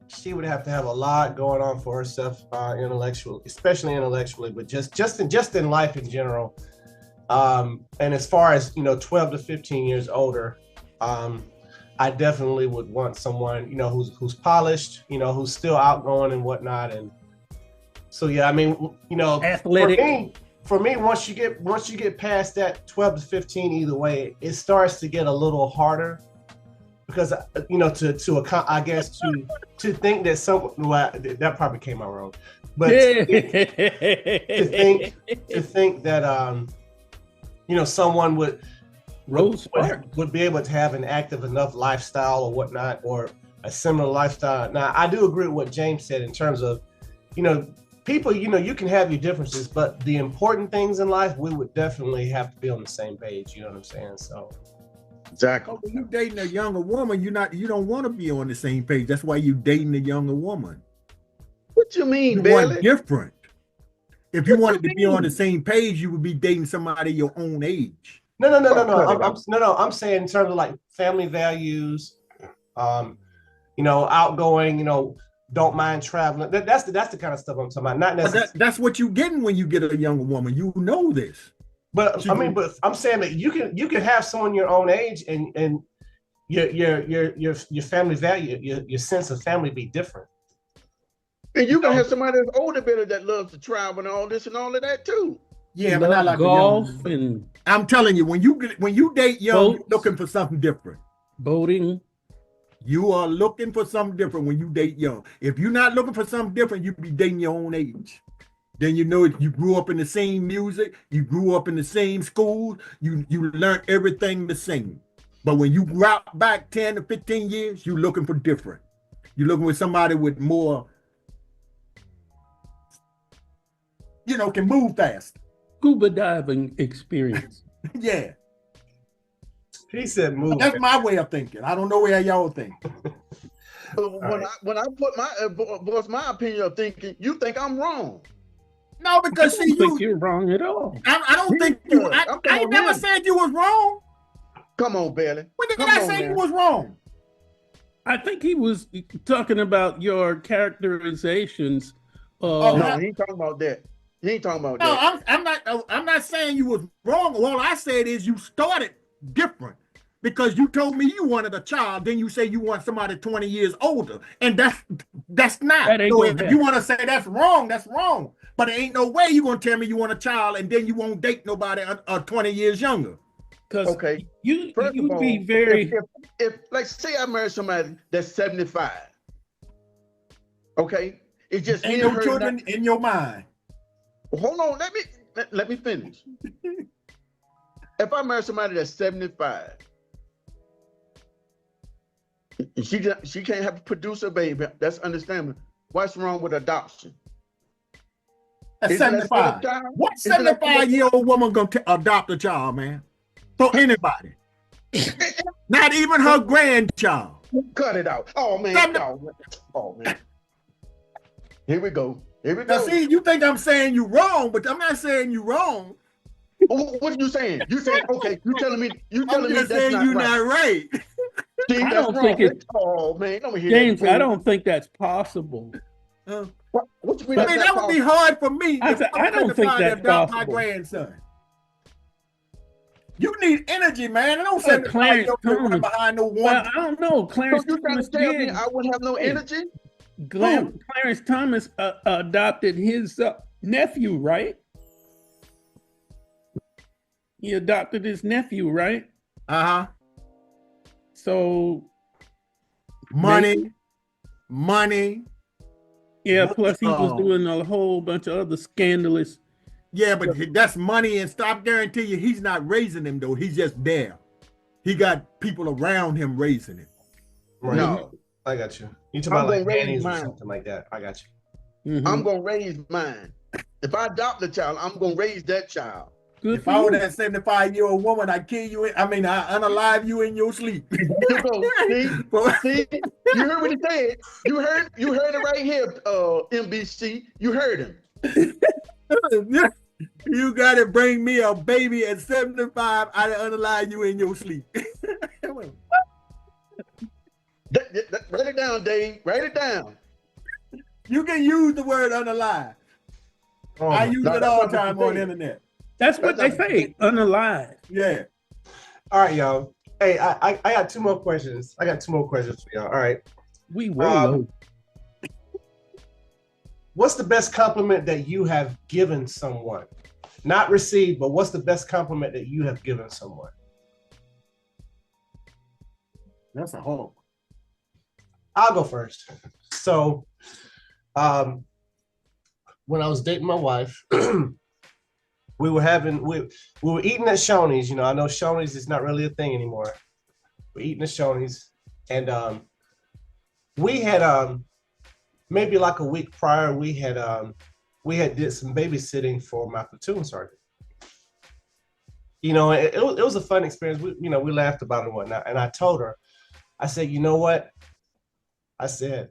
she would have to have a lot going on for herself intellectually, especially intellectually, but just in life in general. And as far as 12 to 15 years older, I definitely would want someone who's polished, who's still outgoing and whatnot. And so yeah, I mean, athletic. For me, once you get past that 12 to 15, either way, it starts to get a little harder. Because I guess to think that that probably came out wrong, but to think that someone would be able to have an active enough lifestyle or whatnot, or a similar lifestyle. Now, I do agree with what James said in terms of people. You can have your differences, but the important things in life, we would definitely have to be on the same page. You know what I'm saying? So. Exactly. When you're dating a younger woman, you don't want to be on the same page. That's why you're dating a younger woman. What you mean, you Billy? want different. If you wanted to be on the same page, you would be dating somebody your own age. No. I'm saying in terms of like family values, outgoing, don't mind traveling. That's the kind of stuff I'm talking about. Not necessarily. That's what you're getting when you get a younger woman. You know this. But I'm saying that you can have someone your own age and your family value, your sense of family be different. And you can have somebody that's older, better, that loves to travel and all this and all of that too. Yeah, but not like golf and I'm telling you, when you date young, you're looking for something different. Boating. You are looking for something different when you date young. If you're not looking for something different, you be dating your own age. Then you grew up in the same music, you grew up in the same school, you learned everything the same. But when you drop back 10 to 15 years, you're looking for different. You're looking for somebody with more, can move fast. Scuba diving experience. Yeah. He said move. That's my way of thinking. I don't know where y'all think. When I put my opinion of thinking, you think I'm wrong. No, because I don't think you're wrong at all. I don't think you. I never said you was wrong. Come on, Billy. When did I say you was wrong? I think he was talking about your characterizations. No, he ain't talking about that. He ain't talking about that. I'm not saying you was wrong. All I said is you started different because you told me you wanted a child. Then you say you want somebody 20 years older, and that's not. So if you want to say that's wrong, that's wrong. But there ain't no way you're gonna tell me you want a child and then you won't date nobody 20 years younger. Because you be very. If like say I marry somebody that's 75, okay, it just ain't no children in your mind. Hold on, let me finish. If I marry somebody that's 75, she can't have to produce a baby. That's understandable. What's wrong with adoption? At 75. What 75-year-old woman gonna adopt a child, man? For anybody. Not even her grandchild. Cut it out. Oh man. Oh man. Here we go. Now see, you think I'm saying you wrong, but I'm not saying you wrong. What are you saying? You saying okay? You telling me that's saying not you're right. not right. See, I don't think it's. Oh man, don't hear James, that. I don't think that's possible. What you mean? I mean, that would be hard for me. I don't think that's possible. My grandson. You need energy, man. I don't say Clarence Thomas. behind no Well, one. I don't know. So Clarence you trying Thomas to tell me did. I wouldn't have no Hey. energy? Clarence Thomas adopted his nephew, right? He adopted his nephew, right? Uh-huh. So Money. yeah. Plus, he was doing a whole bunch of other scandalous. Yeah, but that's money, and stop guarantee you he's not raising him though. He's just there. He got people around him raising him. Right. No. I got you. You talking about I'm like gonna raise nannies or mine. something like that. I got you. Mhm. I'm gonna raise mine. If I adopt a child, I'm gonna raise that child. Good If for I were you. that 75-year-old woman, I'd kill you. I unalive you in your sleep. You go, see, you heard what he said. You heard it right here, MBC. You heard him. You gotta bring me a baby at 75. I'd unalive you in your sleep. Write it down, Dave. Write it down. You can use the word unalive. I use it all the time on the internet. That's what they say. Unalive. Yeah. All right, y'all. Hey, I got two more questions. I got two more questions for y'all. All right. We will. What's the best compliment that you have given someone? Not received, but what's the best compliment that you have given someone? That's a hard one. I'll go first. So, when I was dating my wife, we were eating at Shoney's. You know, I know Shoney's is not really a thing anymore. We're eating at Shoney's, and we had maybe like a week prior, we had did some babysitting for my platoon sergeant. You know, it was a fun experience. We laughed about it and whatnot. And I told her, I said, you know what? I said,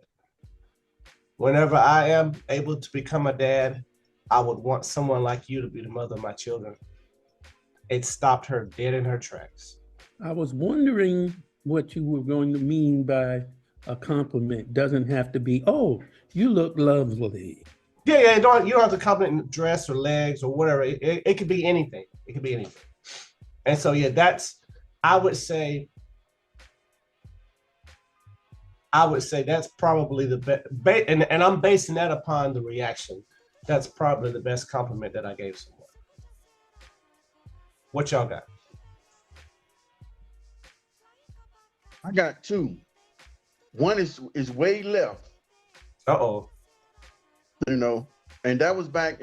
whenever I am able to become a dad, I would want someone like you to be the mother of my children. It stopped her dead in her tracks. I was wondering what you were going to mean by a compliment. Doesn't have to be, oh, you look lovely. Yeah, you don't have to compliment dress or legs or whatever. It could be anything. It could be anything. And so, yeah, I would say that's probably the best, and I'm basing that upon the reaction. That's probably the best compliment that I gave someone. What y'all got? I got two. One is way left. Uh-oh. You know, and that was back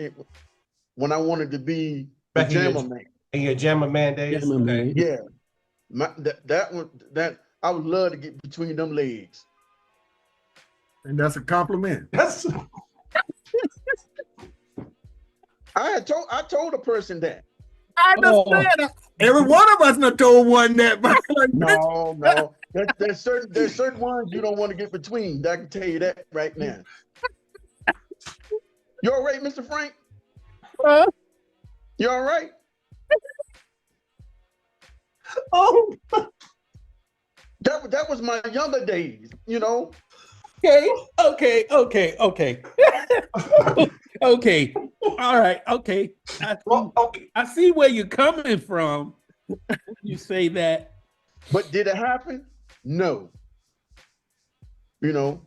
when I wanted to be the Back in your- jammer man. In your Jammer Man days? Jammer Man. Yeah, that I would love to get between them legs. And that's a compliment. That's I told a person that. I understand. Every one of us done told one that. No. There's certain ones you don't want to get between. I can tell you that right now. You all right, Mr. Frank? You all right? oh. That was my younger days, you know. Okay. Okay. All right. Okay. Well, okay. I see where you're coming from. You say that. But did it happen? No. You know,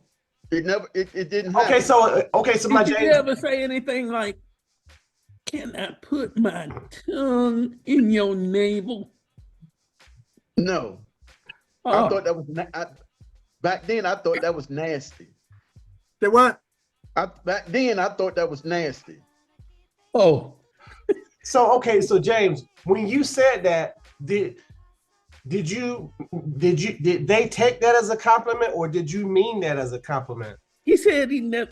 it didn't happen. Okay, so my Did you ever say anything like, "Can I put my tongue in your navel"? No. I thought that was back then. I thought that was nasty. Say what? Back then, I thought that was nasty. Oh, So James, when you said that, did they take that as a compliment, or did you mean that as a compliment? he said he never.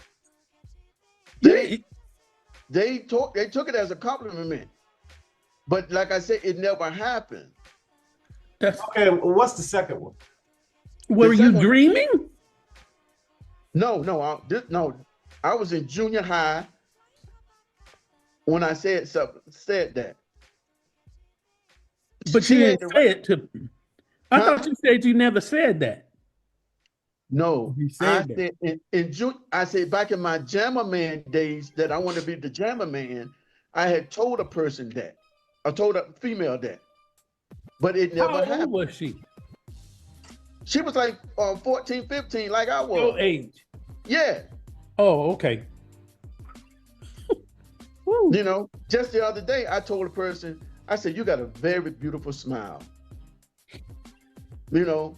They took it as a compliment, but like I said, it never happened. Okay, what's the second one? Were you dreaming? No. I was in junior high when I said that. But you didn't say it to me. I thought you said you never said that. No, He said that. said in June. I said back in my Jammer Man days that I want to be the Jammer Man. I had told a person that. I told a female that. but it never How old happened. was she? She was like 14, 15, like I was. Your age. Yeah. Oh, okay. Woo. You know, just the other day, I told a person, I said, you got a very beautiful smile. You know,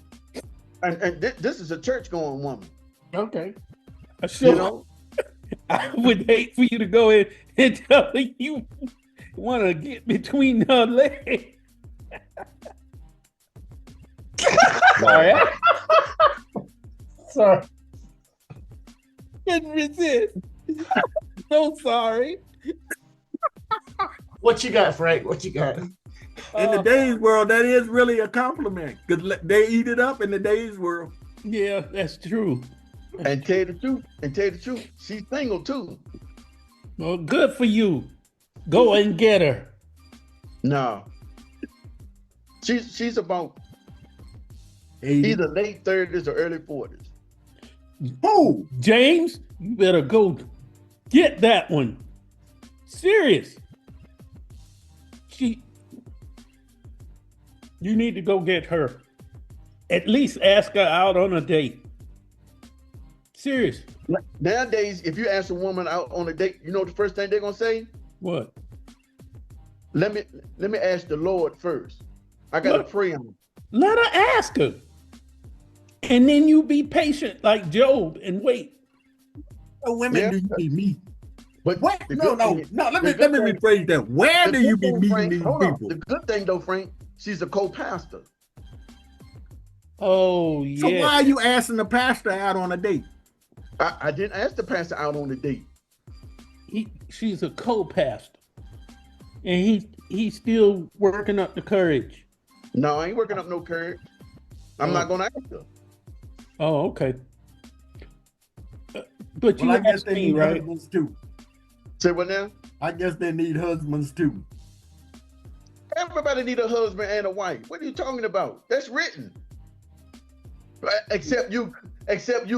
and this is a church-going woman. Okay. So, You know, I would hate for you to go in and tell me you want to get between her legs. Sorry. Sorry. Couldn't resist. So sorry. What you got, Frank? What you got? In the Days world, that is really a compliment because they eat it up in the Days world. Yeah, that's true. and tell you the truth, she's single too. Well, good for you. Go and get her. No. She's about 80. either late 30s or early 40s. Who? James, you better go get that one. Serious. You need to go get her. At least ask her out on a date. Serious. Nowadays, if you ask a woman out on a date, you know the first thing they're gonna say? What? Let me ask the Lord first. I gotta pray on him. Let her ask her. And then you be patient like Job and wait. What women Yeah. do you be meeting? But What? the No. good thing- Let me the good thing- rephrase that. Where the do you good be thing, meeting Frank, these hold on. people? The good thing though, Frank, she's a co-pastor. Oh, So yeah. why are you asking the pastor out on a date? I didn't ask the pastor out on the date. She's a co-pastor. And he's still working up the courage. No, I ain't working up no courage. I'm not gonna ask her. Oh, okay. But you Well, I guess asked they me, need right? husbands too. Say what now? I guess they need husbands too. Everybody need a husband and a wife. What are you talking about? That's written. Right? Except you,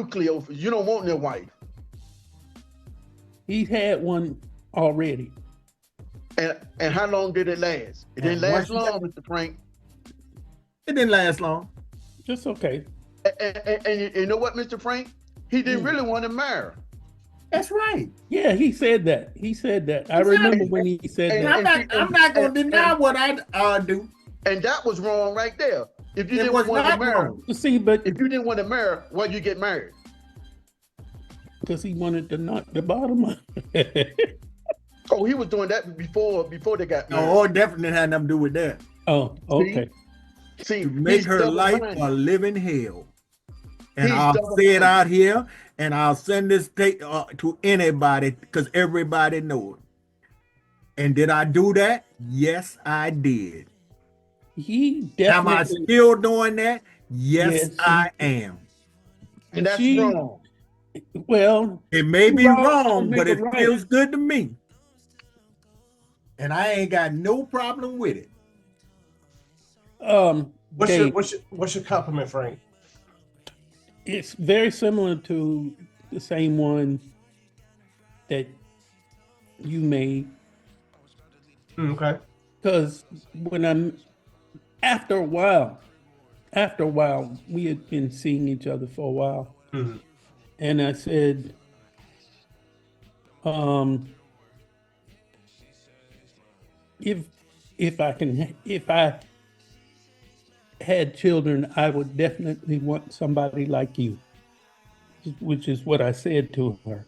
Cleophas. You don't want no wife. He's had one already. And how long did it last? It didn't And last once you long, Mr. Frank. It didn't last long. Just okay. And you know what, Mr. Frank? He didn't really want to marry. That's right. Yeah, he said that. He said that. I remember when he said And- that. I'm not going to deny what I do. And that was wrong right there. If you It didn't was want to not marry, wrong. See, but if you didn't want to marry, why'd you get married? because he wanted to knock the bottom out. Oh, he was doing that before they got married. No, it definitely had nothing to do with that. Oh, okay. See, To make he's her life double-minded. a living hell. And He's I'll double-minded. say it out here, and I'll send this tape to anybody because everybody knows it. And did I do that? Yes, I did. He Am I definitely. still doing that? Yes, Yes, I am. And that's She- wrong. Well, It may be Wrong, wrong, don't but make it it right. feels good to me. And I ain't got no problem with it. Dave, What's your compliment, Frank? it's very similar to the same one that you made. Okay. Because when after a while, we had been seeing each other for a while. Mhm. And I said, if I had children, I would definitely want somebody like you, which is what I said to her.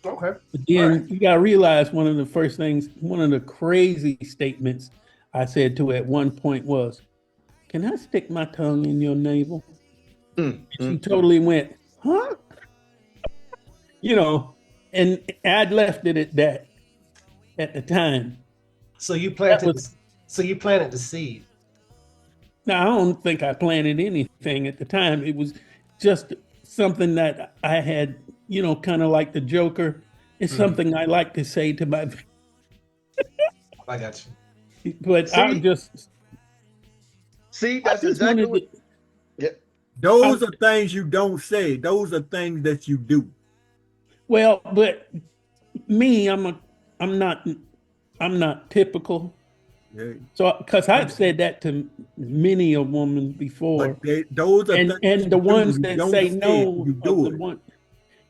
Okay. But then Right. you gotta realize one of the crazy statements I said to her at one point was, "Can I stick my tongue in your navel?" She totally went, "Huh?" And I'd left it at that at the time. So you planted. was- So you planted the seed. Now, I don't think I planted anything at the time. It was just something that I had, kind of like the Joker. It's something I like to say to my, I got you. but I See? just, See, I that's just exactly wanted what. to, Yeah. Those are things you don't say. Those are things that you do. well, but me, I'm not typical. Yeah. So, because I've said that to many a woman before, But those are and the ones that say no you are do the it. one.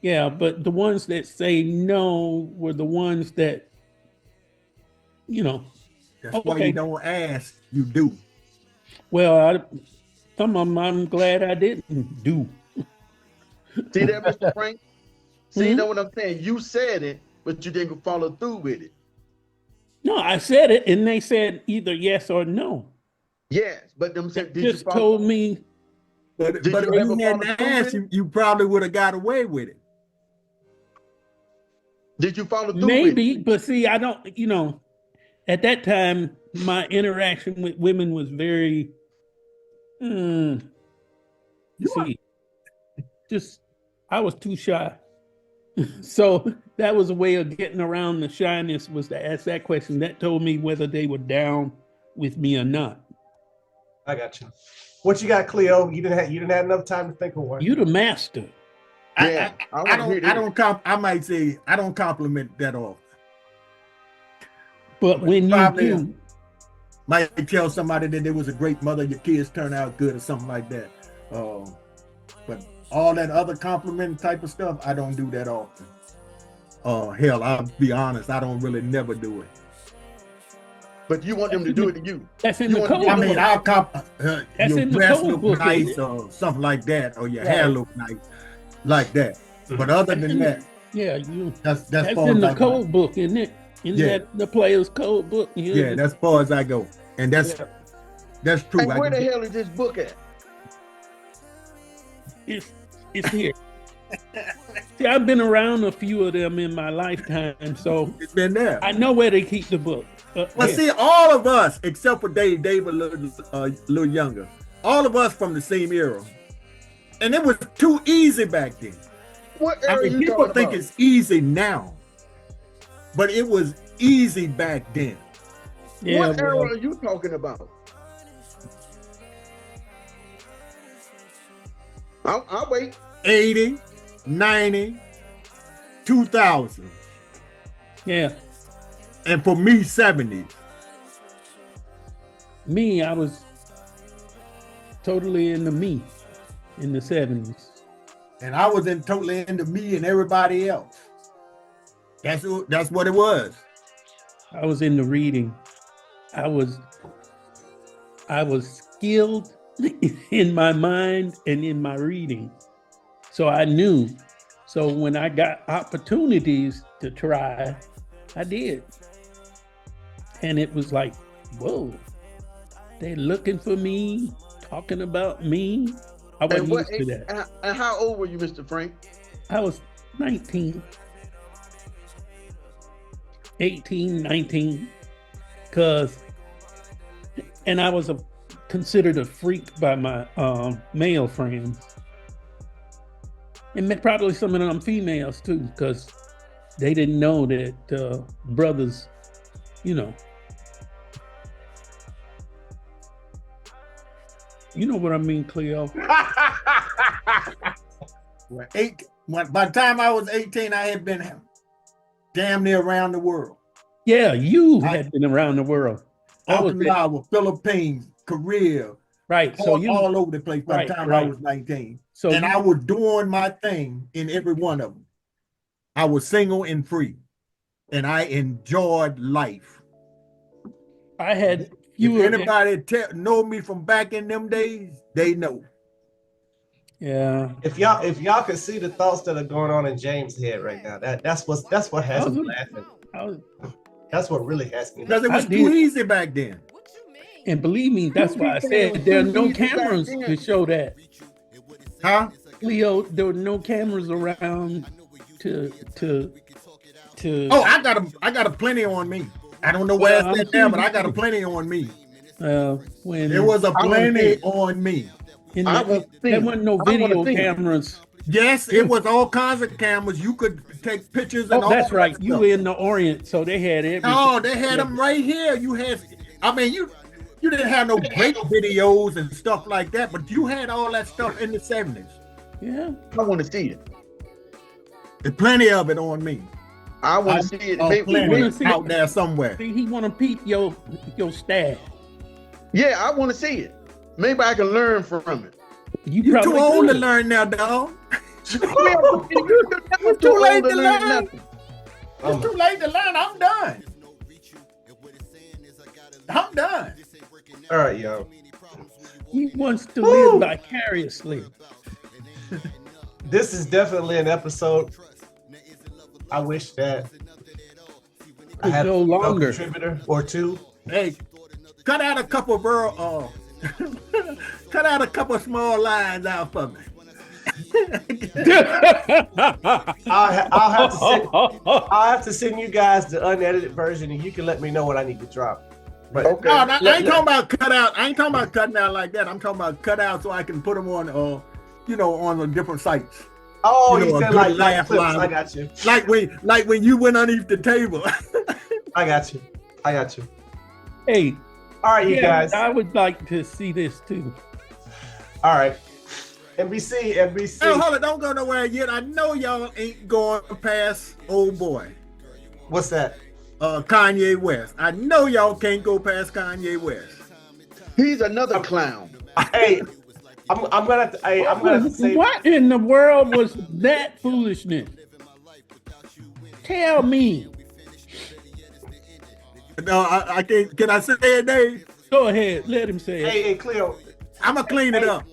Yeah, but the ones that say no were the ones that, That's why you don't ask, you do. Well, some of them I'm glad I didn't do. See that, Mr. Frank? See, you Mhm. know what I'm saying? You said it, but you didn't follow through with it. No, I said it, and they said either yes or no. Yes, but them said, did you Just follow? told me, But Did you if ever you hadn't follow through asked, with it? you probably would have got away with it. Did you follow through with it? maybe, but see, I don't, at that time, my interaction with women was very, see, just, I was too shy. So that was a way of getting around the shyness, was to ask that question. That told me whether they were down with me or not. I got you. What you got, Cleo? You didn't have enough time to think of one. You the master. Yeah, I might say I don't compliment that often. But when you do, might tell somebody that they was a great mother, your kids turn out good or something like that. But all that other compliment type of stuff, I don't do that often. Hell, I'll be honest, I don't really never do it. But you want them to do it to you. That's in You the want- code. I mean, I'll That's your in the dress code look book, nice isn't it? or something like that, or your Right. hair look nice, like that. But other than that, Yeah, that's in the code book, isn't it? Isn't Yeah. that the player's code book? Yeah, that's as far as I go, and that's true. Hey, where the hell is this book at? It's here. See, I've been around a few of them in my lifetime, so it's been there. I know where they keep the book. But see, all of us, except for Dave a little younger, all of us from the same era, and it was too easy back then. What I era mean, you people talking think about? it's easy now, but it was easy back then. Yeah, What era well, are you talking about? I'll wait. 80, 90, 2000, yeah. and for me, 70s. Me, I was totally into me in the 70s. And I was totally into me and everybody else. That's what it was. I was into reading. I was skilled in my mind and in my reading. So I knew. So when I got opportunities to try, I did. And it was like, whoa, they're looking for me, talking about me. I wasn't used to that. And how old were you, Mr. Frank? I was 19, 18, 19, and I was considered a freak by my male friends. And probably some of them females too, because they didn't know that brothers, you know what I mean, Cleo. By the time I was 18, I had been damn near around the world. Yeah, you had been around the world. Okinawa, Philippines, Korea, right. So you all over the place by the time I was 19. So I was doing my thing in every one of them. I was single and free, and I enjoyed life. I had if anybody know me from back in them days, they know. Yeah. If y'all could see the thoughts that are going on in James' head right now, that's what has me laughing. That's what really has me. Because it was too easy back then. And believe me, that's why I said there are no cameras to show that. Huh? Leo, there were no cameras around to. Oh, I got a plenty on me. I don't know where it's at now, but I got a plenty on me. When there was a plenty on me. There wasn't no video cameras. Yes, it was all kinds of cameras. You could take pictures and all that's right. That you were in the Orient, so they had everything. Oh, they had them right here. You had, I mean, you didn't have no great videos and stuff like that, but you had all that stuff in the 70s. Yeah. I want to see it. There's plenty of it on me. I want to see it. On Maybe, planet out there somewhere. See, he want to peep your stash. yeah, I want to see it. Maybe I can learn from it. You You too probably old to could. learn now, dog. It's too late to learn. Um, It's too late to learn. I'm done. I'm done. all right, y'all. He wants to live vicariously. This is definitely an episode. I wish that I had go a longer. contributor or two. Hey, cut out a couple of cut out a couple small lines out for me. I'll have to send you guys the unedited version, and you can let me know what I need to drop. But Okay. No, I ain't talking about cut out. I ain't talking about cutting out like that. I'm talking about cut out so I can put them on, on the different sites. oh, you you know, a said good like laugh clips. line. I got you. Like when you went underneath the table. I got you. I got you. Hey, All right, you guys. I would like to see this too. All right. NBC. Hey, hold it, don't go nowhere yet. I know y'all ain't going past old boy, What's that? Kanye West. I know y'all can't go past Kanye West. He's another clown. Hey, I'm gonna have to. Hey, I'm gonna have to say. What in the world was that foolishness? Tell me. No, I can't. Can I say it, Dave? Go ahead. Let him say it. Hey, Cleo. I'm gonna clean it up.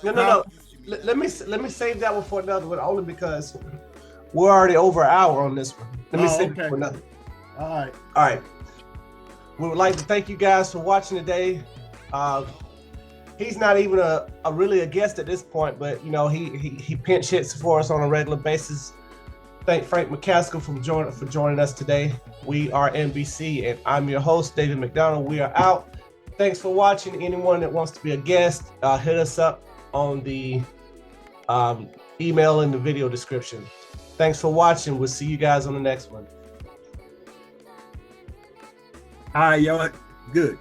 No. Let me save that one for another one, only because we're already over an hour on this one. Let me save it for another. All right. All right. We would like to thank you guys for watching today. He's not even a really a guest at this point, but he pinch hits for us on a regular basis. Thank Frank McCaskill for joining us today. We are NBC, and I'm your host, David McDonald. We are out. Thanks for watching. Anyone that wants to be a guest, hit us up on the email in the video description. Thanks for watching. We'll see you guys on the next one. All right, y'all. Good.